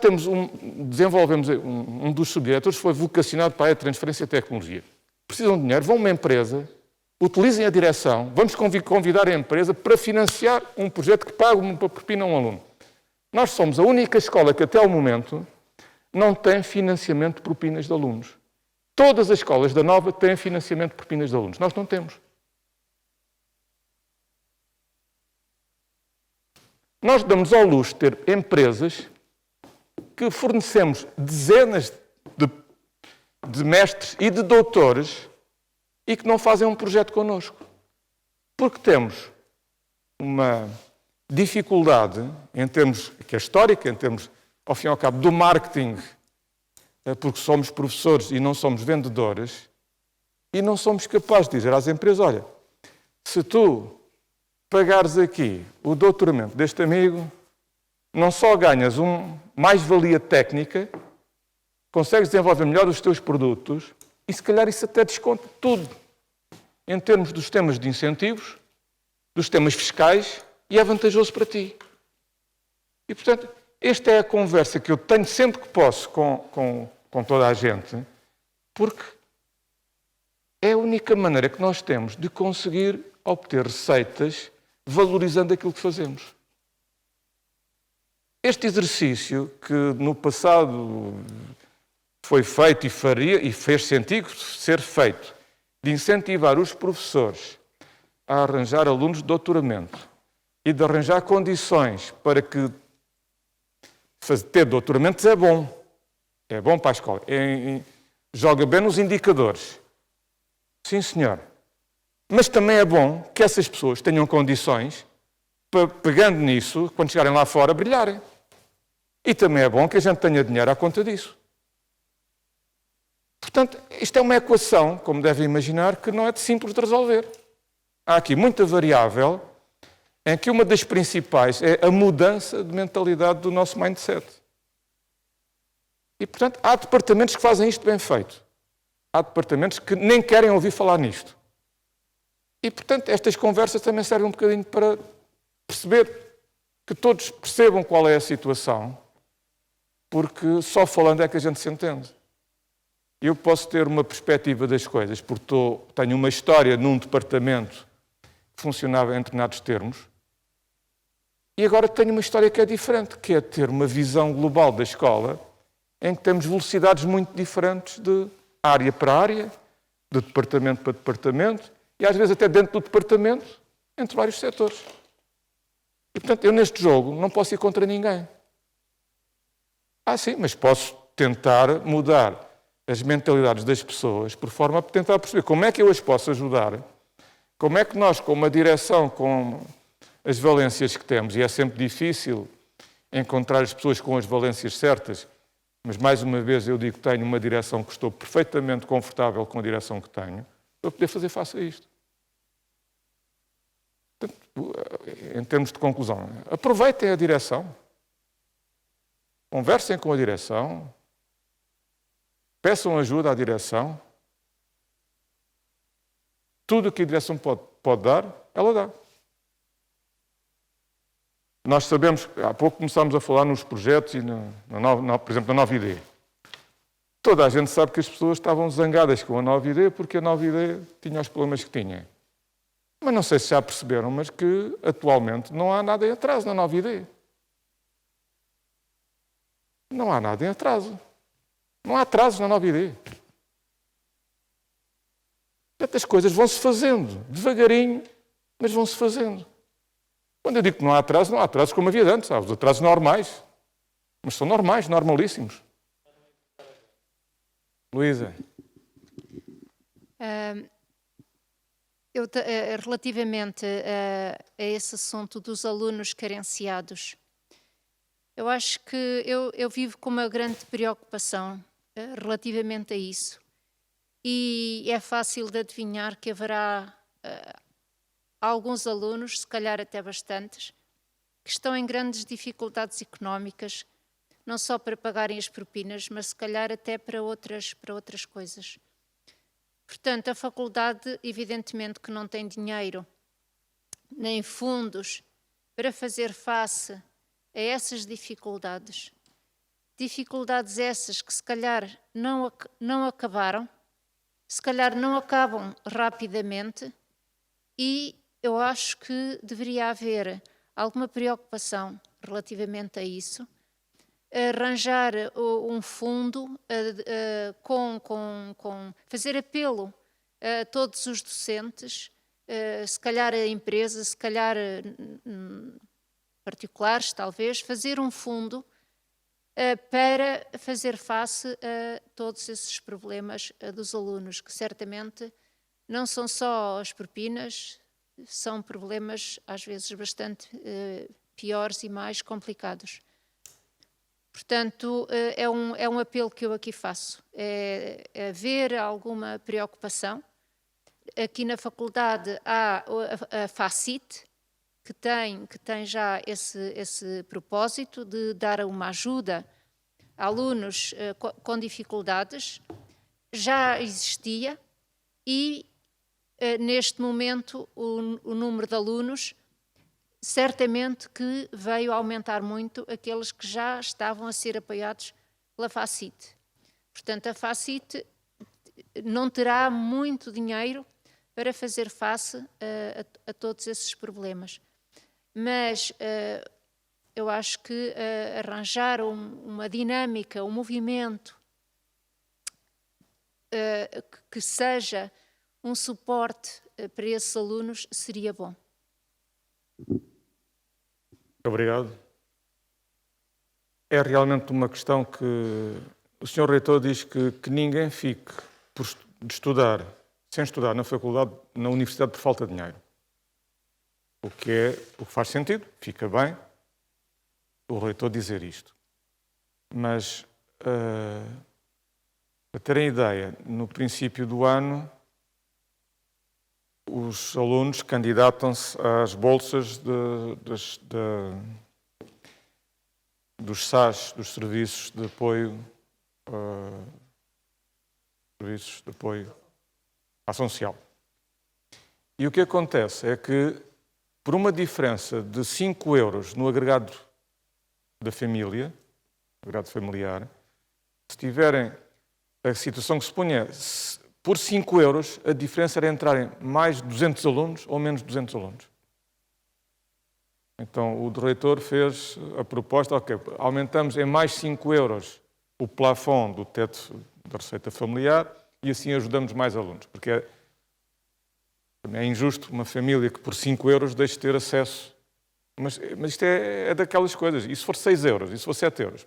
[SPEAKER 1] desenvolvemos um dos subdiretores, foi vocacionado para a transferência de tecnologia. Precisam de dinheiro, vão a uma empresa, utilizem a direção, vamos convidar a empresa para financiar um projeto que paga uma propina a um aluno. Nós somos a única escola que até ao momento não tem financiamento de propinas de alunos. Todas as escolas da Nova têm financiamento de propinas de alunos. Nós não temos. Nós damos ao luxo de ter empresas que fornecemos dezenas de mestres e de doutores e que não fazem um projeto connosco. Porque temos uma dificuldade, em termos, que é histórica, em termos, ao fim e ao cabo, do marketing, porque somos professores e não somos vendedores, e não somos capazes de dizer às empresas, olha, se tu pagares aqui o doutoramento deste amigo, não só ganhas mais-valia técnica, consegues desenvolver melhor os teus produtos e, se calhar, isso até desconta tudo em termos dos sistemas de incentivos, dos sistemas fiscais, e é vantajoso para ti. E, portanto, esta é a conversa que eu tenho sempre que posso com toda a gente, porque é a única maneira que nós temos de conseguir obter receitas valorizando aquilo que fazemos. Este exercício que no passado foi feito e fez sentido ser feito, de incentivar os professores a arranjar alunos de doutoramento e de arranjar condições para que ter doutoramentos é bom. É bom para a escola. Joga bem nos indicadores. Sim, senhor. Mas também é bom que essas pessoas tenham condições para, pegando nisso, quando chegarem lá fora, brilharem. E também é bom que a gente tenha dinheiro à conta disso. Portanto, isto é uma equação, como devem imaginar, que não é simples de resolver. Há aqui muita variável em que uma das principais é a mudança de mentalidade do nosso mindset. E, portanto, há departamentos que fazem isto bem feito. Há departamentos que nem querem ouvir falar nisto. E, portanto, estas conversas também servem um bocadinho para perceber, que todos percebam qual é a situação, porque só falando é que a gente se entende. Eu posso ter uma perspectiva das coisas, porque tenho uma história num departamento que funcionava em determinados termos, e agora tenho uma história que é diferente, que é ter uma visão global da escola, em que temos velocidades muito diferentes de área para área, de departamento para departamento, e às vezes até dentro do departamento, entre vários setores. E, portanto, eu neste jogo não posso ir contra ninguém. Sim, mas posso tentar mudar as mentalidades das pessoas por forma a tentar perceber como é que eu as posso ajudar, como é que nós, com uma direção, com as valências que temos, e é sempre difícil encontrar as pessoas com as valências certas, mas mais uma vez eu digo que tenho uma direção que estou perfeitamente confortável com a direção que tenho, para poder fazer face a isto. Portanto, em termos de conclusão, aproveitem a direção, conversem com a direção, peçam ajuda à direção. Tudo o que a direção pode dar, ela dá. Nós sabemos, há pouco começámos a falar nos projetos e, por exemplo, na Nova Ideia. Toda a gente sabe que as pessoas estavam zangadas com a Nova Ideia porque a Nova Ideia tinha os problemas que tinha. Mas não sei se já perceberam, mas que atualmente não há nada em atraso na Nova Ideia. Não há nada em atraso. Não há atrasos na Nova Ideia. As coisas vão-se fazendo, devagarinho, mas vão-se fazendo. Quando eu digo que não há atrasos como havia antes. Há os atrasos normais. Mas são normais, normalíssimos. Luísa.
[SPEAKER 5] Relativamente a esse assunto dos alunos carenciados, eu acho que eu vivo com uma grande preocupação relativamente a isso. E é fácil de adivinhar que haverá alguns alunos, se calhar até bastantes, que estão em grandes dificuldades económicas, não só para pagarem as propinas, mas se calhar até para outras coisas. Portanto, a faculdade, evidentemente, que não tem dinheiro nem fundos para fazer face a essas dificuldades. Dificuldades essas que se calhar não acabaram, se calhar não acabam rapidamente, e eu acho que deveria haver alguma preocupação relativamente a isso, arranjar um fundo, fazer apelo a todos os docentes, se calhar a empresas, se calhar particulares, talvez, fazer um fundo para fazer face a todos esses problemas dos alunos, que certamente não são só as propinas, são problemas às vezes bastante piores e mais complicados. Portanto, é um apelo que eu aqui faço, é haver alguma preocupação. Aqui na faculdade há a FACIT, que tem já esse propósito de dar uma ajuda a alunos com dificuldades. Já existia e, neste momento, o número de alunos certamente que veio a aumentar muito aqueles que já estavam a ser apoiados pela FACIT. Portanto, a FACIT não terá muito dinheiro para fazer face a todos esses problemas. Mas eu acho que arranjar uma dinâmica, um movimento que seja um suporte para esses alunos seria bom.
[SPEAKER 1] Obrigado. É realmente uma questão que o Sr. Reitor diz que ninguém fique sem estudar na faculdade, na universidade, por falta de dinheiro. O que faz sentido, fica bem o Reitor dizer isto. Mas, para terem ideia, no princípio do ano, os alunos candidatam-se às bolsas dos SAS, dos Serviços de Apoio, à Ação Social. E o que acontece é que, por uma diferença de 5 euros no agregado da família, agregado familiar, se tiverem a situação que se punha, por 5 euros, a diferença era entrarem mais de 200 alunos ou menos de 200 alunos. Então, o reitor fez a proposta, ok, aumentamos em mais 5 euros o plafond do teto da receita familiar e assim ajudamos mais alunos. Porque também é injusto uma família que por 5 euros deixe de ter acesso. Mas isto é daquelas coisas. E se for 6 euros? E se for 7 euros?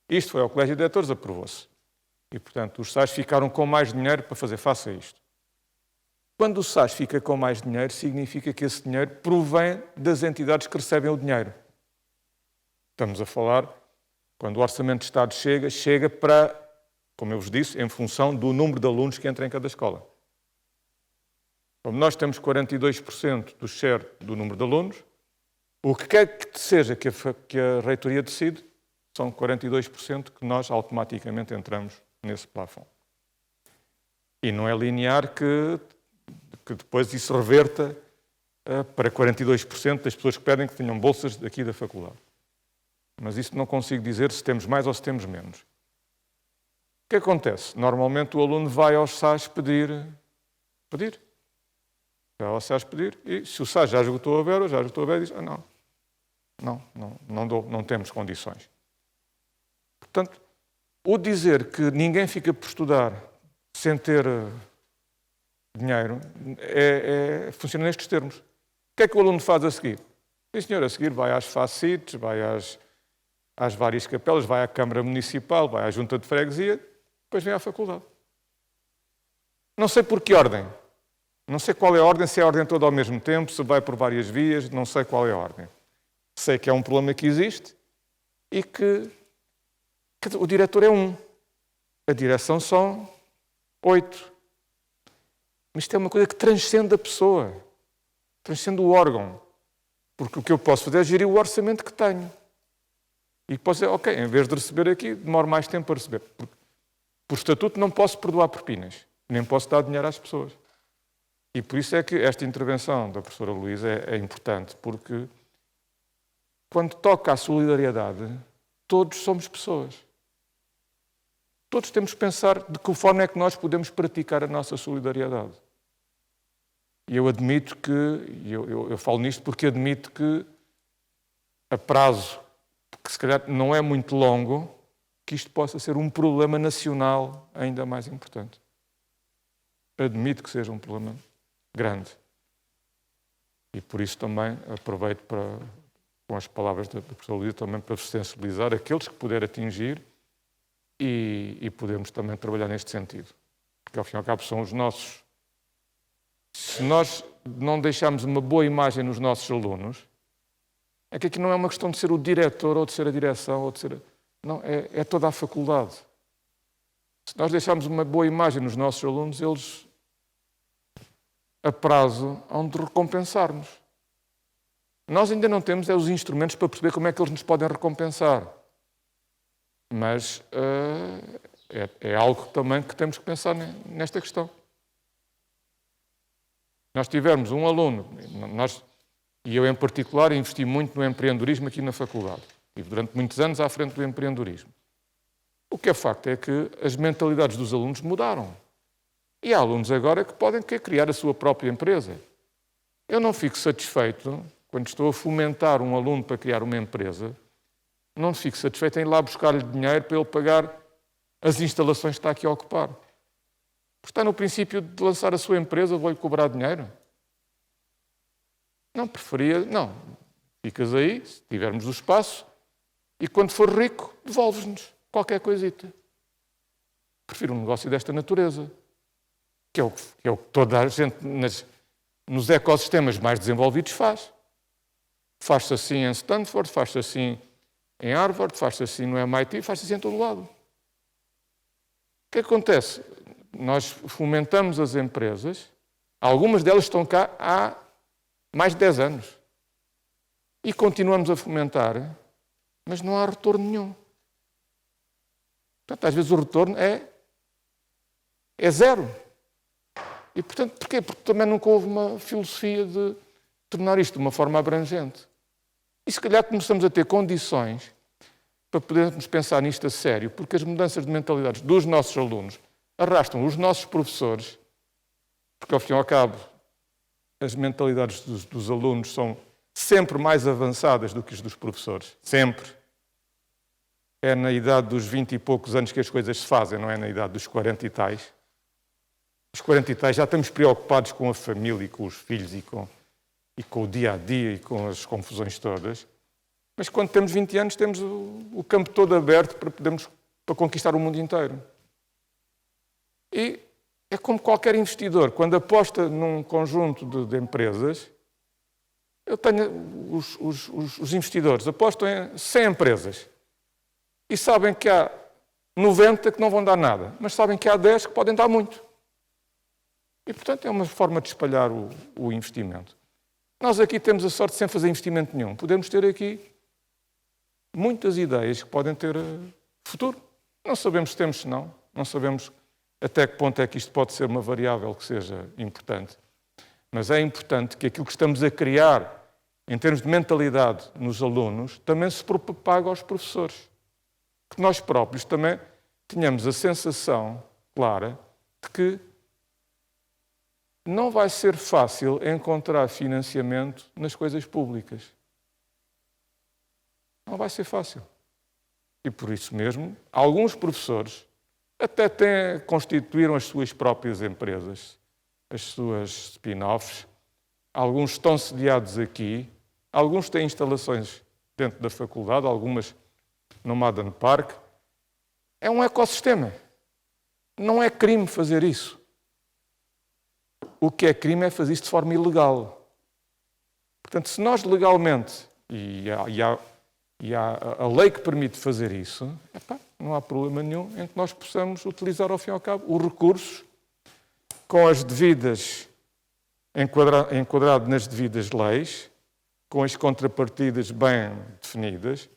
[SPEAKER 1] Isto foi ao Colégio de Diretores, aprovou-se. E, portanto, os SAS ficaram com mais dinheiro para fazer face a isto. Quando o SAS fica com mais dinheiro, significa que esse dinheiro provém das entidades que recebem o dinheiro. Estamos a falar, quando o Orçamento de Estado chega para, como eu vos disse, em função do número de alunos que entra em cada escola. Como nós temos 42% do share do número de alunos, o que quer que seja que a reitoria decide, são 42% que nós automaticamente entramos nesse plafond. E não é linear que depois isso reverta para 42% das pessoas que pedem que tenham bolsas daqui da faculdade. Mas isso não consigo dizer se temos mais ou se temos menos. O que acontece? Normalmente o aluno vai aos SAS pedir. Vai ao SAS pedir e se o SAS já esgotou a verba, diz, não temos condições. Portanto, o dizer que ninguém fica por estudar sem ter dinheiro funciona nestes termos. O que é que o aluno faz a seguir? Sim, senhor, a seguir vai às FACITs, vai às várias capelas, vai à Câmara Municipal, vai à Junta de Freguesia, depois vem à faculdade. Não sei por que ordem. Não sei qual é a ordem, se é a ordem toda ao mesmo tempo, se vai por várias vias, não sei qual é a ordem. Sei que é um problema que existe e que o diretor é um. A direção são 8. Mas isto é uma coisa que transcende a pessoa, transcende o órgão. Porque o que eu posso fazer é gerir o orçamento que tenho. E posso dizer, ok, em vez de receber aqui, demoro mais tempo a receber. Porque, por estatuto, não posso perdoar propinas, nem posso dar dinheiro às pessoas. E por isso é que esta intervenção da professora Luísa é importante, porque quando toca à solidariedade, todos somos pessoas. Todos temos que pensar de que forma é que nós podemos praticar a nossa solidariedade. E eu admito que, eu falo nisto porque admito que a prazo, que se calhar não é muito longo, que isto possa ser um problema nacional ainda mais importante. Admito que seja um problema grande. E por isso também aproveito com as palavras da professora Luísa também para sensibilizar aqueles que puder atingir e podemos também trabalhar neste sentido. Porque ao fim e ao cabo são os nossos. Se nós não deixarmos uma boa imagem nos nossos alunos, é que aqui não é uma questão de ser o diretor ou de ser a direção ou de ser... Não, é toda a faculdade. Se nós deixarmos uma boa imagem nos nossos alunos, eles a prazo hão de recompensar-nos. Nós ainda não temos os instrumentos para perceber como é que eles nos podem recompensar. Mas é algo também que temos que pensar nesta questão. Nós tivemos um aluno, e eu em particular investi muito no empreendedorismo aqui na faculdade. Estive durante muitos anos à frente do empreendedorismo. O que é facto é que as mentalidades dos alunos mudaram. E há alunos agora que podem criar a sua própria empresa. Eu não fico satisfeito, quando estou a fomentar um aluno para criar uma empresa, não fico satisfeito em ir lá buscar-lhe dinheiro para ele pagar as instalações que está aqui a ocupar. Porque está no princípio de lançar a sua empresa, vou-lhe cobrar dinheiro. Não, preferia... Não, ficas aí, se tivermos o espaço, e quando for rico, devolves-nos qualquer coisita. Prefiro um negócio desta natureza. Que é o que toda a gente nos ecossistemas mais desenvolvidos faz. Faz-se assim em Stanford, faz-se assim em Harvard, faz-se assim no MIT, faz-se assim em todo lado. O que acontece? Nós fomentamos as empresas, algumas delas estão cá há mais de 10 anos. E continuamos a fomentar, mas não há retorno nenhum. Portanto, às vezes o retorno é zero. E, portanto, porquê? Porque também nunca houve uma filosofia de tornar isto de uma forma abrangente. E se calhar começamos a ter condições para podermos pensar nisto a sério, porque as mudanças de mentalidades dos nossos alunos arrastam os nossos professores, porque ao fim e ao cabo as mentalidades dos alunos são sempre mais avançadas do que as dos professores. Sempre. É na idade dos 20 e poucos anos que as coisas se fazem, não é na idade dos 40 e tais. Os 40 e tais já estamos preocupados com a família, e com os filhos, e com o dia-a-dia, e com as confusões todas. Mas quando temos 20 anos, temos o campo todo aberto para conquistar o mundo inteiro. E é como qualquer investidor, quando aposta num conjunto de empresas, eu tenho os investidores apostam em 100 empresas e sabem que há 90 que não vão dar nada, mas sabem que há 10 que podem dar muito. E, portanto, é uma forma de espalhar o investimento. Nós aqui temos a sorte sem fazer investimento nenhum. Podemos ter aqui muitas ideias que podem ter futuro. Não sabemos se temos, se não. Não sabemos até que ponto é que isto pode ser uma variável que seja importante. Mas é importante que aquilo que estamos a criar em termos de mentalidade nos alunos também se propague aos professores. Que nós próprios também tenhamos a sensação clara de que não vai ser fácil encontrar financiamento nas coisas públicas. Não vai ser fácil. E por isso mesmo, alguns professores até constituíram as suas próprias empresas, as suas spin-offs. Alguns estão sediados aqui, alguns têm instalações dentro da faculdade, algumas no Madden Park. É um ecossistema. Não é crime fazer isso. O que é crime é fazer isso de forma ilegal. Portanto, se nós legalmente, e há a lei que permite fazer isso, não há problema nenhum em que nós possamos utilizar, ao fim e ao cabo, os recursos com as devidas, enquadrado nas devidas leis, com as contrapartidas bem definidas,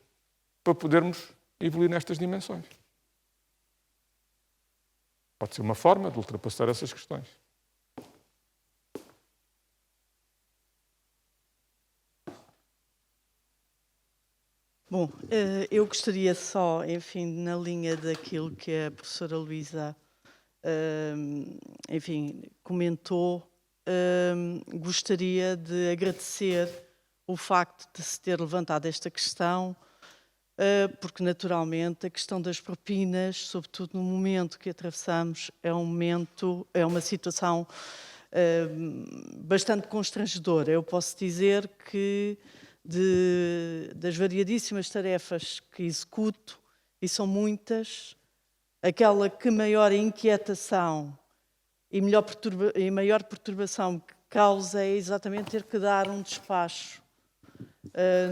[SPEAKER 1] para podermos evoluir nestas dimensões. Pode ser uma forma de ultrapassar essas questões.
[SPEAKER 6] Bom, eu gostaria só, enfim, na linha daquilo que a professora Luísa, enfim, comentou, gostaria de agradecer o facto de se ter levantado esta questão, porque naturalmente a questão das propinas, sobretudo no momento que atravessamos, é uma situação bastante constrangedora. Eu posso dizer que das variadíssimas tarefas que executo, e são muitas, aquela que maior inquietação e maior perturbação que causa é exatamente ter que dar um despacho,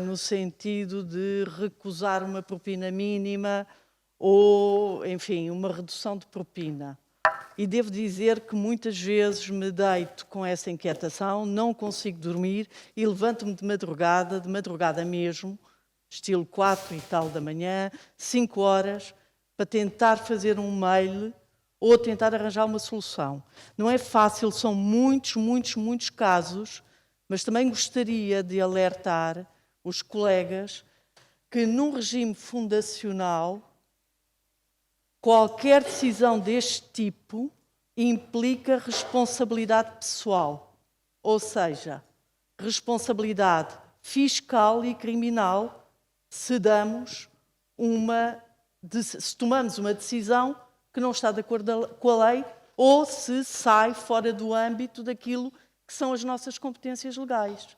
[SPEAKER 6] no sentido de recusar uma propina mínima ou, enfim, uma redução de propina. E devo dizer que muitas vezes me deito com essa inquietação, não consigo dormir e levanto-me de madrugada mesmo, estilo 4 e tal da manhã, 5 horas, para tentar fazer um mail ou tentar arranjar uma solução. Não é fácil, são muitos casos, mas também gostaria de alertar os colegas que num regime fundacional qualquer decisão deste tipo implica responsabilidade pessoal, ou seja, responsabilidade fiscal e criminal se tomamos uma decisão que não está de acordo com a lei ou se sai fora do âmbito daquilo que são as nossas competências legais.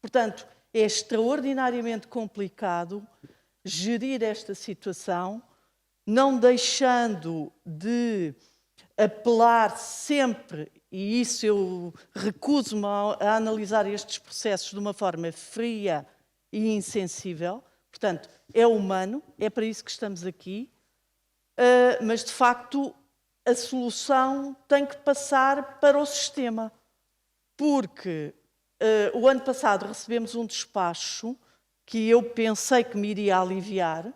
[SPEAKER 6] Portanto, é extraordinariamente complicado gerir esta situação, não deixando de apelar sempre, e isso eu recuso-me a analisar estes processos de uma forma fria e insensível, Portanto, é humano, é para isso que estamos aqui, mas, de facto, a solução tem que passar para o sistema. Porque o ano passado recebemos um despacho que eu pensei que me iria aliviar,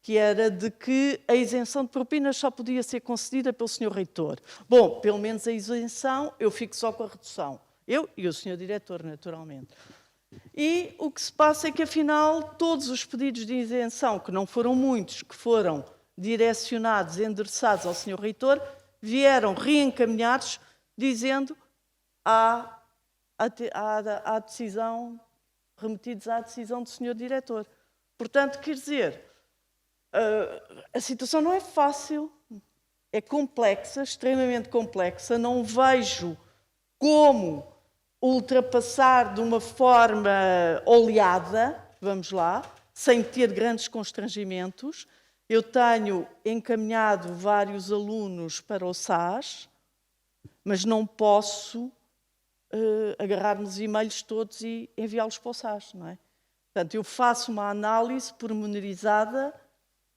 [SPEAKER 6] que era de que a isenção de propinas só podia ser concedida pelo Sr. Reitor. Bom, pelo menos a isenção, eu fico só com a redução. Eu e o Sr. Diretor, naturalmente. E o que se passa é que, afinal, todos os pedidos de isenção, que não foram muitos, que foram direcionados, endereçados ao Sr. Reitor, vieram reencaminhados, dizendo à decisão, remetidos à decisão do Sr. Diretor. Portanto, quer dizer, a situação não é fácil, é complexa, extremamente complexa. Não vejo como ultrapassar de uma forma oleada, vamos lá, sem ter grandes constrangimentos. Eu tenho encaminhado vários alunos para o SAS, mas não posso agarrar nos e-mails todos e enviá-los para o SAS, não é? Portanto, eu faço uma análise pormenorizada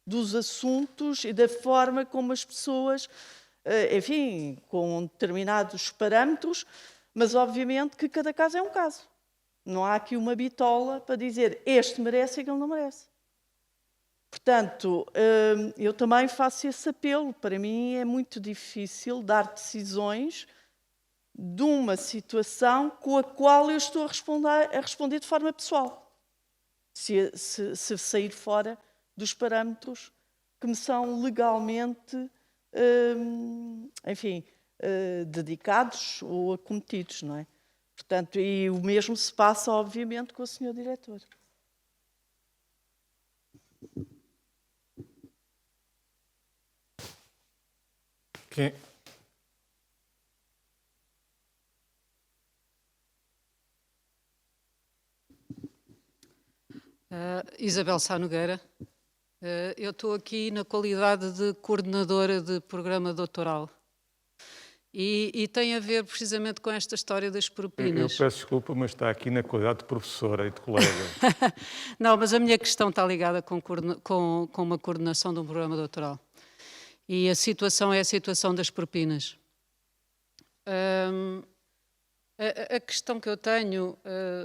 [SPEAKER 6] dos assuntos e da forma como as pessoas, enfim, com determinados parâmetros, mas obviamente que cada caso é um caso. Não há aqui uma bitola para dizer este merece e aquele não merece. Portanto, eu também faço esse apelo. Para mim é muito difícil dar decisões de uma situação com a qual eu estou a responder de forma pessoal. Se sair fora dos parâmetros que me são legalmente, enfim, dedicados ou acometidos, não é? Portanto, e o mesmo se passa, obviamente, com o Sr. Diretor.
[SPEAKER 1] Quem?
[SPEAKER 7] Isabel Sá Nogueira. Eu estou aqui na qualidade de coordenadora de programa doutoral e tem a ver precisamente com esta história das
[SPEAKER 1] Eu
[SPEAKER 7] propinas.
[SPEAKER 1] peço desculpa, mas está aqui na qualidade de professora e de colega.
[SPEAKER 7] Não, mas a minha questão está ligada com uma coordenação de um programa doutoral. E a situação é a situação das propinas. A questão que eu tenho,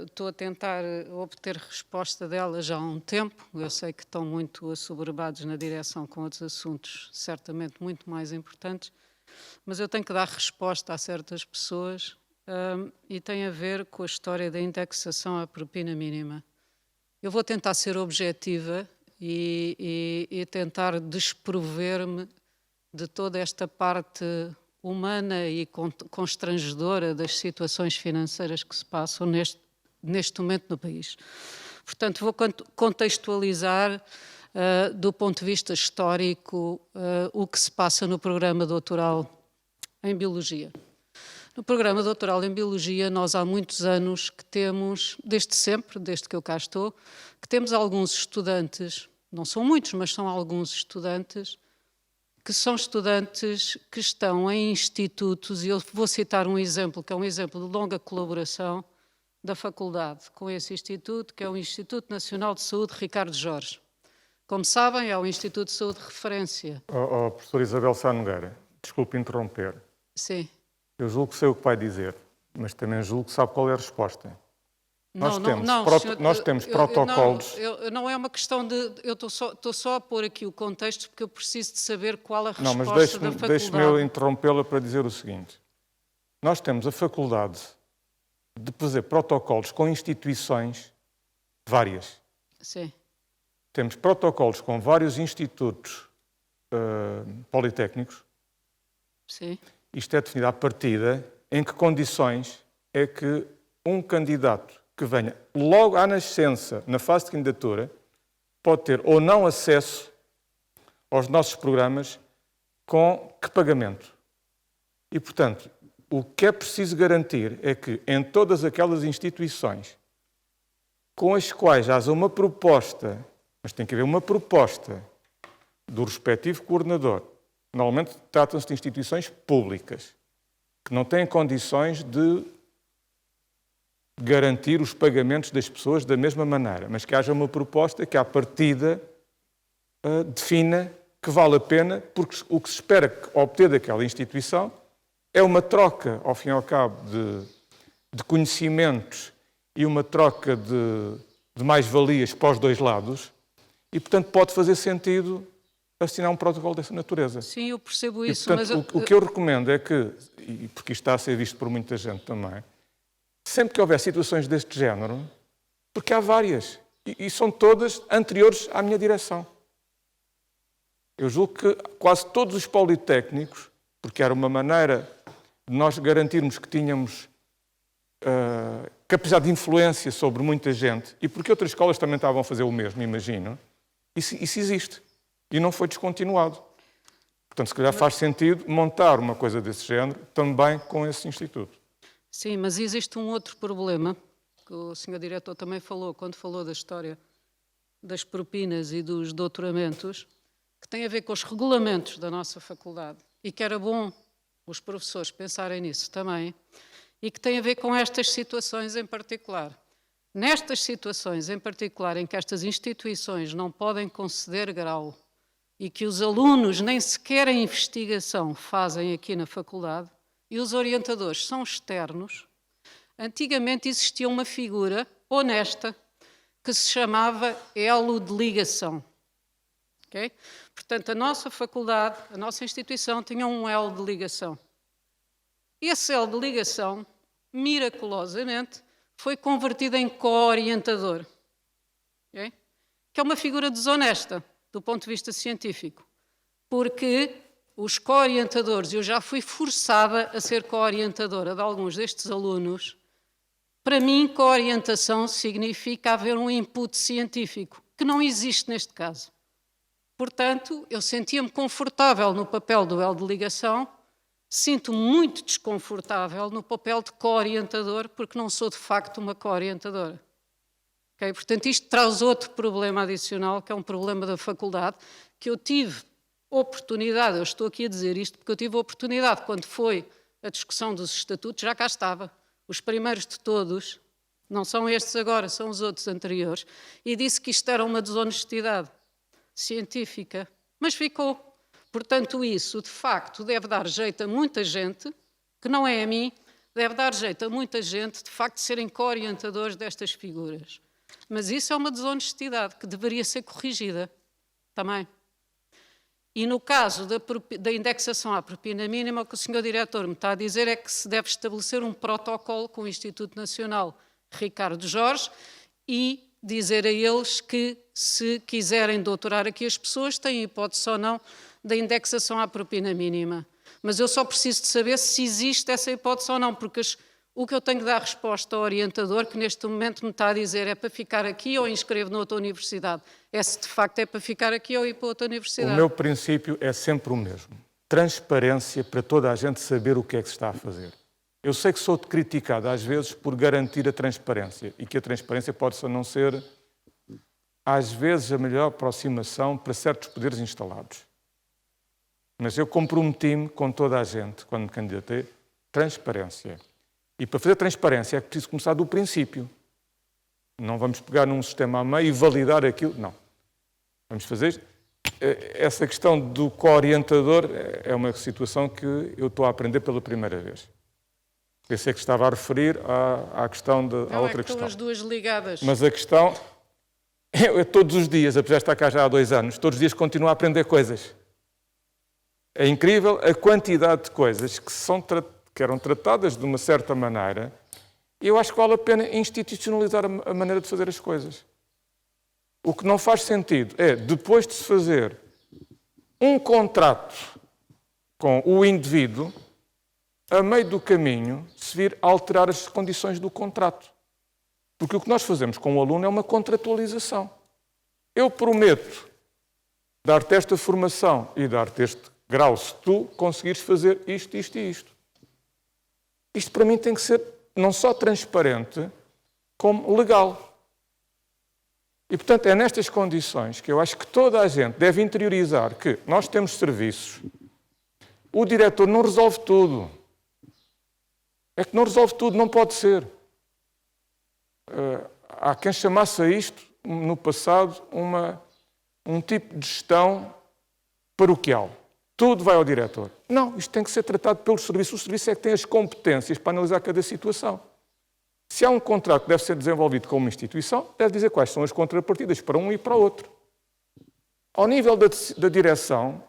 [SPEAKER 7] estou a tentar obter resposta dela já há um tempo. Eu sei que estão muito assoberbados na direção com outros assuntos, certamente muito mais importantes, mas eu tenho que dar resposta a certas pessoas e tem a ver com a história da indexação à propina mínima. Eu vou tentar ser objetiva e tentar desprover-me de toda esta parte humana e constrangedora das situações financeiras que se passam neste momento no país. Portanto, vou contextualizar do ponto de vista histórico o que se passa no programa doutoral em Biologia. No programa doutoral em Biologia, nós há muitos anos que temos, desde sempre, desde que eu cá estou, que temos alguns estudantes, não são muitos, mas são alguns estudantes, que são estudantes que estão em institutos, e eu vou citar um exemplo, que é um exemplo de longa colaboração da faculdade com esse instituto, que é o Instituto Nacional de Saúde Ricardo Jorge. Como sabem, é o Instituto de Saúde de referência.
[SPEAKER 1] Professora Isabel Sá Nogueira, desculpe interromper.
[SPEAKER 7] Sim.
[SPEAKER 1] Eu julgo que sei o que vai dizer, mas também julgo que sabe qual é a resposta. Nós temos protocolos...
[SPEAKER 7] Não é uma questão de... Eu estou só a pôr aqui o contexto porque eu preciso de saber qual a resposta
[SPEAKER 1] da faculdade. Não, mas deixe-me eu interrompê-la para dizer o seguinte. Nós temos a faculdade de fazer protocolos com instituições várias.
[SPEAKER 7] Sim.
[SPEAKER 1] Temos protocolos com vários institutos politécnicos.
[SPEAKER 7] Sim.
[SPEAKER 1] Isto é definido à partida em que condições é que um candidato que venha logo à nascença, na fase de candidatura, pode ter ou não acesso aos nossos programas com que pagamento. E, portanto, o que é preciso garantir é que em todas aquelas instituições com as quais haja uma proposta, mas tem que haver uma proposta do respectivo coordenador, normalmente tratam-se de instituições públicas, que não têm condições de garantir os pagamentos das pessoas da mesma maneira, mas que haja uma proposta que, à partida, defina que vale a pena, porque o que se espera obter daquela instituição é uma troca, ao fim e ao cabo, de conhecimentos e uma troca de mais-valias para os dois lados, e, portanto, pode fazer sentido assinar um protocolo dessa natureza.
[SPEAKER 7] Sim, eu percebo
[SPEAKER 1] E,
[SPEAKER 7] isso,
[SPEAKER 1] portanto,
[SPEAKER 7] mas...
[SPEAKER 1] o que eu recomendo é que, e porque isto está a ser visto por muita gente também, sempre que houver situações deste género, porque há várias, e são todas anteriores à minha direção. Eu julgo que quase todos os politécnicos, porque era uma maneira de nós garantirmos que tínhamos capacidade de influência sobre muita gente, e porque outras escolas também estavam a fazer o mesmo, imagino, isso existe. E não foi descontinuado. Portanto, se calhar faz sentido montar uma coisa desse género também com esse instituto.
[SPEAKER 7] Sim, mas existe um outro problema, que o Sr. Diretor também falou, quando falou da história das propinas e dos doutoramentos, que tem a ver com os regulamentos da nossa faculdade, e que era bom os professores pensarem nisso também, e que tem a ver com estas situações em particular. Nestas situações em particular, em que estas instituições não podem conceder grau e que os alunos nem sequer a investigação fazem aqui na faculdade, e os orientadores são externos, antigamente existia uma figura honesta que se chamava elo de ligação. Okay? Portanto, a nossa faculdade, a nossa instituição tinha um elo de ligação. Esse elo de ligação, miraculosamente, foi convertido em co-orientador, okay? Que é uma figura desonesta do ponto de vista científico, porque os co-orientadores, eu já fui forçada a ser co-orientadora de alguns destes alunos, para mim co-orientação significa haver um input científico, que não existe neste caso. Portanto, eu sentia-me confortável no papel do elo de ligação, sinto-me muito desconfortável no papel de co-orientador, porque não sou de facto uma co-orientadora. Okay? Portanto, isto traz outro problema adicional, que é um problema da faculdade, que eu tive oportunidade, eu estou aqui a dizer isto porque eu tive oportunidade, quando foi a discussão dos estatutos, já cá estava, os primeiros de todos, não são estes agora, são os outros anteriores, e disse que isto era uma desonestidade científica, mas ficou. Portanto, isso, de facto, deve dar jeito a muita gente, que não é a mim, deve dar jeito a muita gente, de facto, serem co-orientadores destas figuras. Mas isso é uma desonestidade que deveria ser corrigida também. E no caso da indexação à propina mínima, o que o Sr. Diretor me está a dizer é que se deve estabelecer um protocolo com o Instituto Nacional Ricardo Jorge e dizer a eles que, se quiserem doutorar aqui as pessoas, têm hipótese ou não da indexação à propina mínima. Mas eu só preciso de saber se existe essa hipótese ou não, porque o que eu tenho que dar resposta ao orientador, que neste momento me está a dizer é para ficar aqui ou inscrevo noutra universidade, é se de facto é para ficar aqui ou ir para outra universidade.
[SPEAKER 1] O meu princípio é sempre o mesmo. Transparência para toda a gente saber o que é que se está a fazer. Eu sei que sou criticado às vezes por garantir a transparência e que a transparência pode não ser, às vezes, a melhor aproximação para certos poderes instalados. Mas eu comprometi-me com toda a gente, quando me candidatei, transparência. E para fazer transparência é preciso começar do princípio. Não vamos pegar num sistema a meio e validar aquilo. Não. Vamos fazer... Essa questão do co-orientador é uma situação que eu estou a aprender pela primeira vez. Pensei que estava a referir à questão à outra questão.
[SPEAKER 7] Estão as duas ligadas.
[SPEAKER 1] Mas a questão... Eu todos os dias, apesar de estar cá já há 2 anos, todos os dias continuo a aprender coisas. É incrível a quantidade de coisas que eram tratadas de uma certa maneira, e eu acho que vale a pena institucionalizar a maneira de fazer as coisas. O que não faz sentido é, depois de se fazer um contrato com o indivíduo, a meio do caminho, se vir alterar as condições do contrato. Porque o que nós fazemos com o aluno é uma contratualização. Eu prometo dar-te esta formação e dar-te este grau se tu conseguires fazer isto, isto e isto. Isto para mim tem que ser não só transparente, como legal. E, portanto, é nestas condições que eu acho que toda a gente deve interiorizar que nós temos serviços. O diretor não resolve tudo. É que não resolve tudo, não pode ser. há quem chamasse a isto, no passado, um tipo de gestão paroquial. Tudo vai ao diretor. Não, isto tem que ser tratado pelo serviço. O serviço é que tem as competências para analisar cada situação. Se há um contrato que deve ser desenvolvido com uma instituição, deve dizer quais são as contrapartidas para um e para o outro. Ao nível da direção,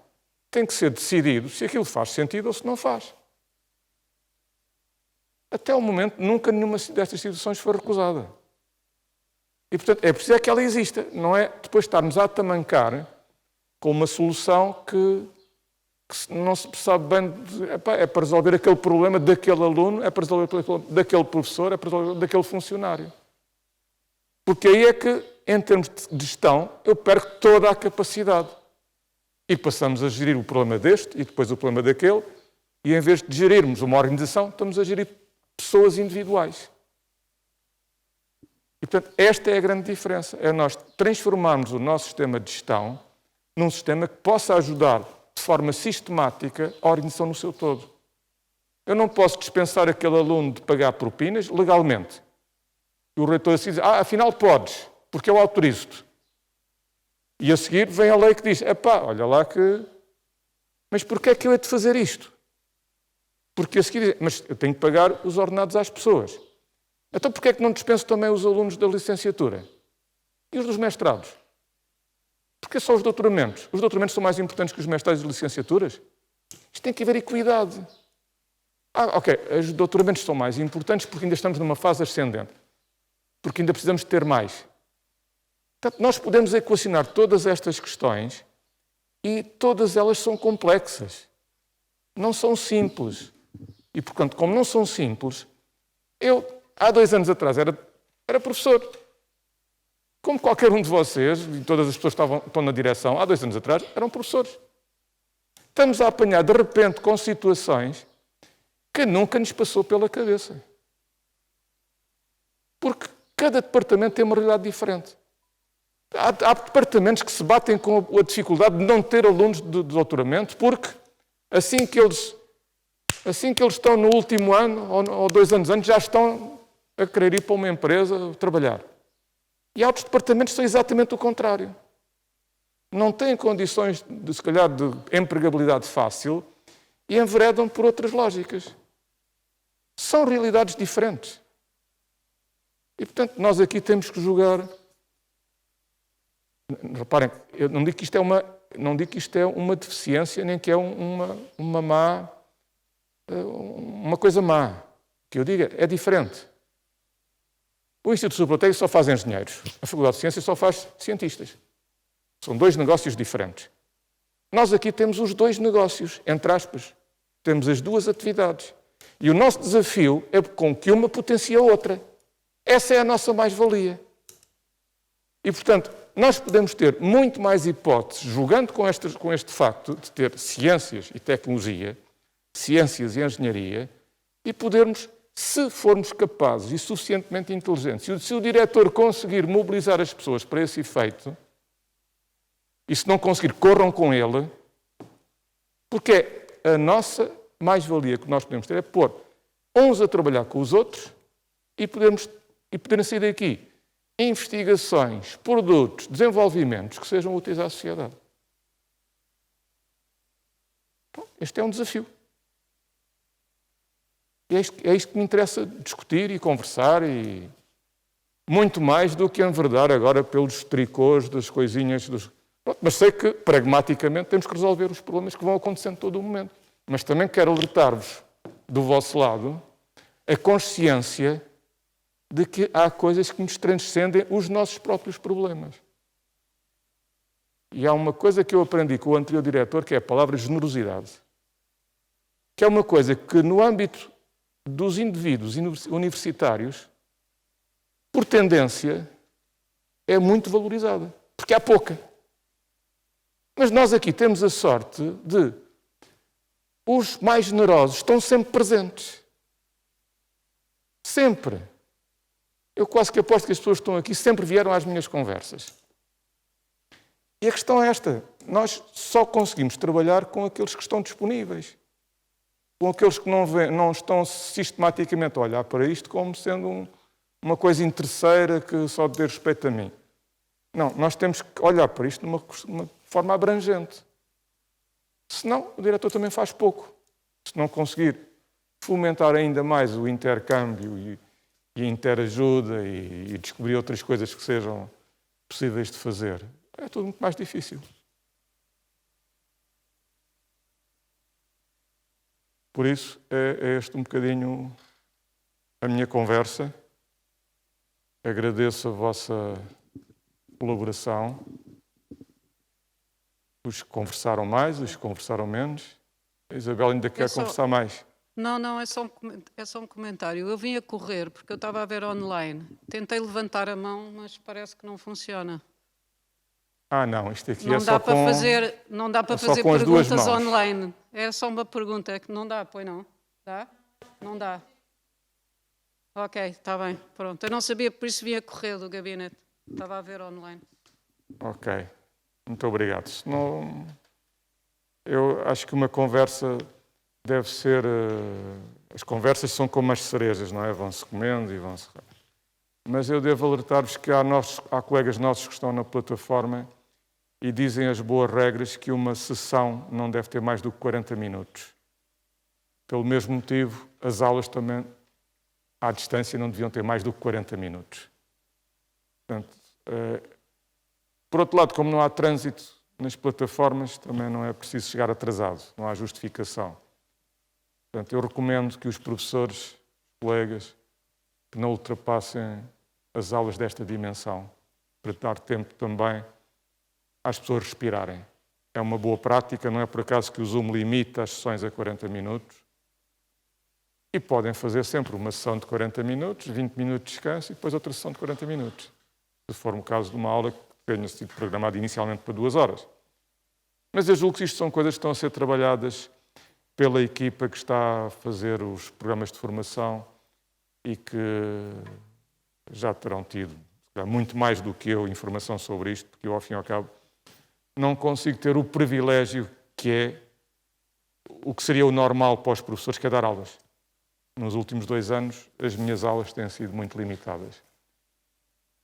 [SPEAKER 1] tem que ser decidido se aquilo faz sentido ou se não faz. Até o momento, nunca nenhuma destas situações foi recusada. E, portanto, é preciso que ela exista. Não é depois estarmos a atamancar com uma solução que não se sabe bem, é para resolver aquele problema daquele aluno, é para resolver o problema daquele professor, é para resolver daquele funcionário. Porque aí é que, em termos de gestão, eu perco toda a capacidade. E passamos a gerir o problema deste e depois o problema daquele, e em vez de gerirmos uma organização, estamos a gerir pessoas individuais. E, portanto, esta é a grande diferença. É nós transformarmos o nosso sistema de gestão num sistema que possa ajudar de forma sistemática a organização no seu todo. Eu não posso dispensar aquele aluno de pagar propinas legalmente. E o reitor assim diz, afinal podes, porque eu autorizo-te. E a seguir vem a lei que diz, olha lá que... Mas porquê é que eu hei de fazer isto? Porque a seguir diz, mas eu tenho que pagar os ordenados às pessoas. Então porquê é que não dispenso também os alunos da licenciatura? E os dos mestrados? Porque só os doutoramentos? Os doutoramentos são mais importantes que os mestrados e licenciaturas? Isto tem que haver equidade. Ok, os doutoramentos são mais importantes porque ainda estamos numa fase ascendente. Porque ainda precisamos de ter mais. Portanto, nós podemos equacionar todas estas questões e todas elas são complexas. Não são simples. E, portanto, como não são simples, eu, há 2 anos atrás, era professor. Como qualquer um de vocês, e todas as pessoas que estão na direção, há 2 anos atrás, eram professores. Estamos a apanhar, de repente, com situações que nunca nos passou pela cabeça. Porque cada departamento tem uma realidade diferente. Há departamentos que se batem com a dificuldade de não ter alunos de doutoramento, porque assim que eles estão no último ano, ou 2 anos antes, já estão a querer ir para uma empresa trabalhar. E há outros departamentos que são exatamente o contrário. Não têm condições, se calhar, de empregabilidade fácil e enveredam por outras lógicas. São realidades diferentes. E, portanto, nós aqui temos que julgar. Reparem, eu não digo que isto é uma deficiência, nem que é uma coisa má. O que eu digo é diferente. O Instituto Superior Técnico só faz engenheiros. A Faculdade de Ciências só faz cientistas. São 2 negócios diferentes. Nós aqui temos os 2 negócios, entre aspas. Temos as 2 atividades. E o nosso desafio é com que uma potencie a outra. Essa é a nossa mais-valia. E, portanto, nós podemos ter muito mais hipóteses, julgando com este facto de ter ciências e tecnologia, ciências e engenharia, e podermos, se formos capazes e suficientemente inteligentes, se o diretor conseguir mobilizar as pessoas para esse efeito, e se não conseguir, corram com ele, porque a nossa mais-valia que nós podemos ter é pôr uns a trabalhar com os outros e poderem sair daqui investigações, produtos, desenvolvimentos que sejam úteis à sociedade. Bom, este é um desafio. E é isto que me interessa discutir e conversar, e muito mais do que enverdar agora pelos tricôs das coisinhas. Pronto, mas sei que, pragmaticamente, temos que resolver os problemas que vão acontecendo todo o momento. Mas também quero alertar-vos, do vosso lado, a consciência de que há coisas que nos transcendem os nossos próprios problemas. E há uma coisa que eu aprendi com o anterior diretor, que é a palavra generosidade. Que é uma coisa que, no âmbito dos indivíduos universitários, por tendência, é muito valorizada. Porque há pouca. Mas nós aqui temos a sorte de os mais generosos estão sempre presentes. Sempre. Eu quase que aposto que as pessoas que estão aqui sempre vieram às minhas conversas. E a questão é esta. Nós só conseguimos trabalhar com aqueles que estão disponíveis. Com aqueles que não estão sistematicamente a olhar para isto como sendo uma coisa interesseira que só diz respeito a mim. Não, nós temos que olhar para isto de uma forma abrangente. Senão, o diretor também faz pouco. Se não conseguir fomentar ainda mais o intercâmbio e a interajuda e descobrir outras coisas que sejam possíveis de fazer, é tudo muito mais difícil. Por isso, é este um bocadinho a minha conversa. Agradeço a vossa colaboração. Os que conversaram mais, os que conversaram menos. A Isabel ainda quer conversar mais.
[SPEAKER 7] Não, é só um comentário. Eu vim a correr porque eu estava a ver online. Tentei levantar a mão, mas parece que não funciona.
[SPEAKER 1] Não, isto aqui
[SPEAKER 7] Não
[SPEAKER 1] é
[SPEAKER 7] dá
[SPEAKER 1] só
[SPEAKER 7] para
[SPEAKER 1] com...
[SPEAKER 7] fazer, não dá para
[SPEAKER 1] é só
[SPEAKER 7] fazer
[SPEAKER 1] com as duas
[SPEAKER 7] perguntas
[SPEAKER 1] mãos.
[SPEAKER 7] online. É só uma pergunta, é que não dá, pois não? Dá? Não dá. Ok, está bem, pronto. Eu não sabia, por isso vim a correr do gabinete. Estava a ver online.
[SPEAKER 1] Ok, muito obrigado. Senão, eu acho que uma conversa deve ser... as conversas são como as cerejas, não é? Vão-se comendo e vão-se... Mas eu devo alertar-vos que há colegas nossos que estão na plataforma e dizem as boas regras que uma sessão não deve ter mais do que 40 minutos. Pelo mesmo motivo, as aulas também, à distância, não deviam ter mais do que 40 minutos. Portanto, por outro lado, como não há trânsito nas plataformas, também não é preciso chegar atrasado, não há justificação. Portanto, eu recomendo que os professores, os colegas, que não ultrapassem as aulas desta dimensão, para dar tempo também às pessoas respirarem. É uma boa prática, não é por acaso que o Zoom limita as sessões a 40 minutos. E podem fazer sempre uma sessão de 40 minutos, 20 minutos de descanso e depois outra sessão de 40 minutos. Se for um caso de uma aula que tenha sido programada inicialmente para 2 horas. Mas eu julgo que isto são coisas que estão a ser trabalhadas pela equipa que está a fazer os programas de formação e que já terão tido muito mais do que eu informação sobre isto, porque eu, ao fim e ao cabo, não consigo ter o privilégio que é o que seria o normal para os professores, que é dar aulas. Nos últimos 2 anos, as minhas aulas têm sido muito limitadas.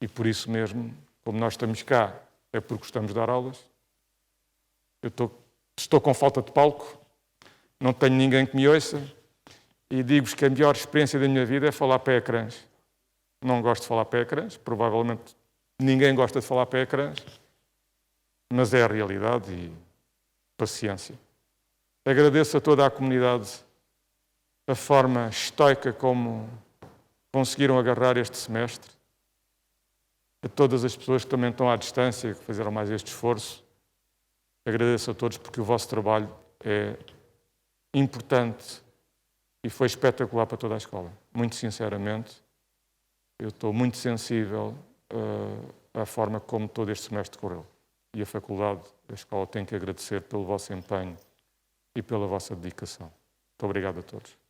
[SPEAKER 1] E por isso mesmo, como nós estamos cá, é porque gostamos de dar aulas. Eu estou com falta de palco, não tenho ninguém que me ouça e digo-vos que a melhor experiência da minha vida é falar para ecrãs. Não gosto de falar para ecrãs, provavelmente ninguém gosta de falar para ecrãs, mas é a realidade e paciência. Agradeço a toda a comunidade a forma estoica como conseguiram agarrar este semestre, a todas as pessoas que também estão à distância, que fizeram mais este esforço. Agradeço a todos porque o vosso trabalho é importante e foi espetacular para toda a escola. Muito sinceramente, eu estou muito sensível à forma como todo este semestre correu. E a faculdade, a escola, tem que agradecer pelo vosso empenho e pela vossa dedicação. Muito obrigado a todos.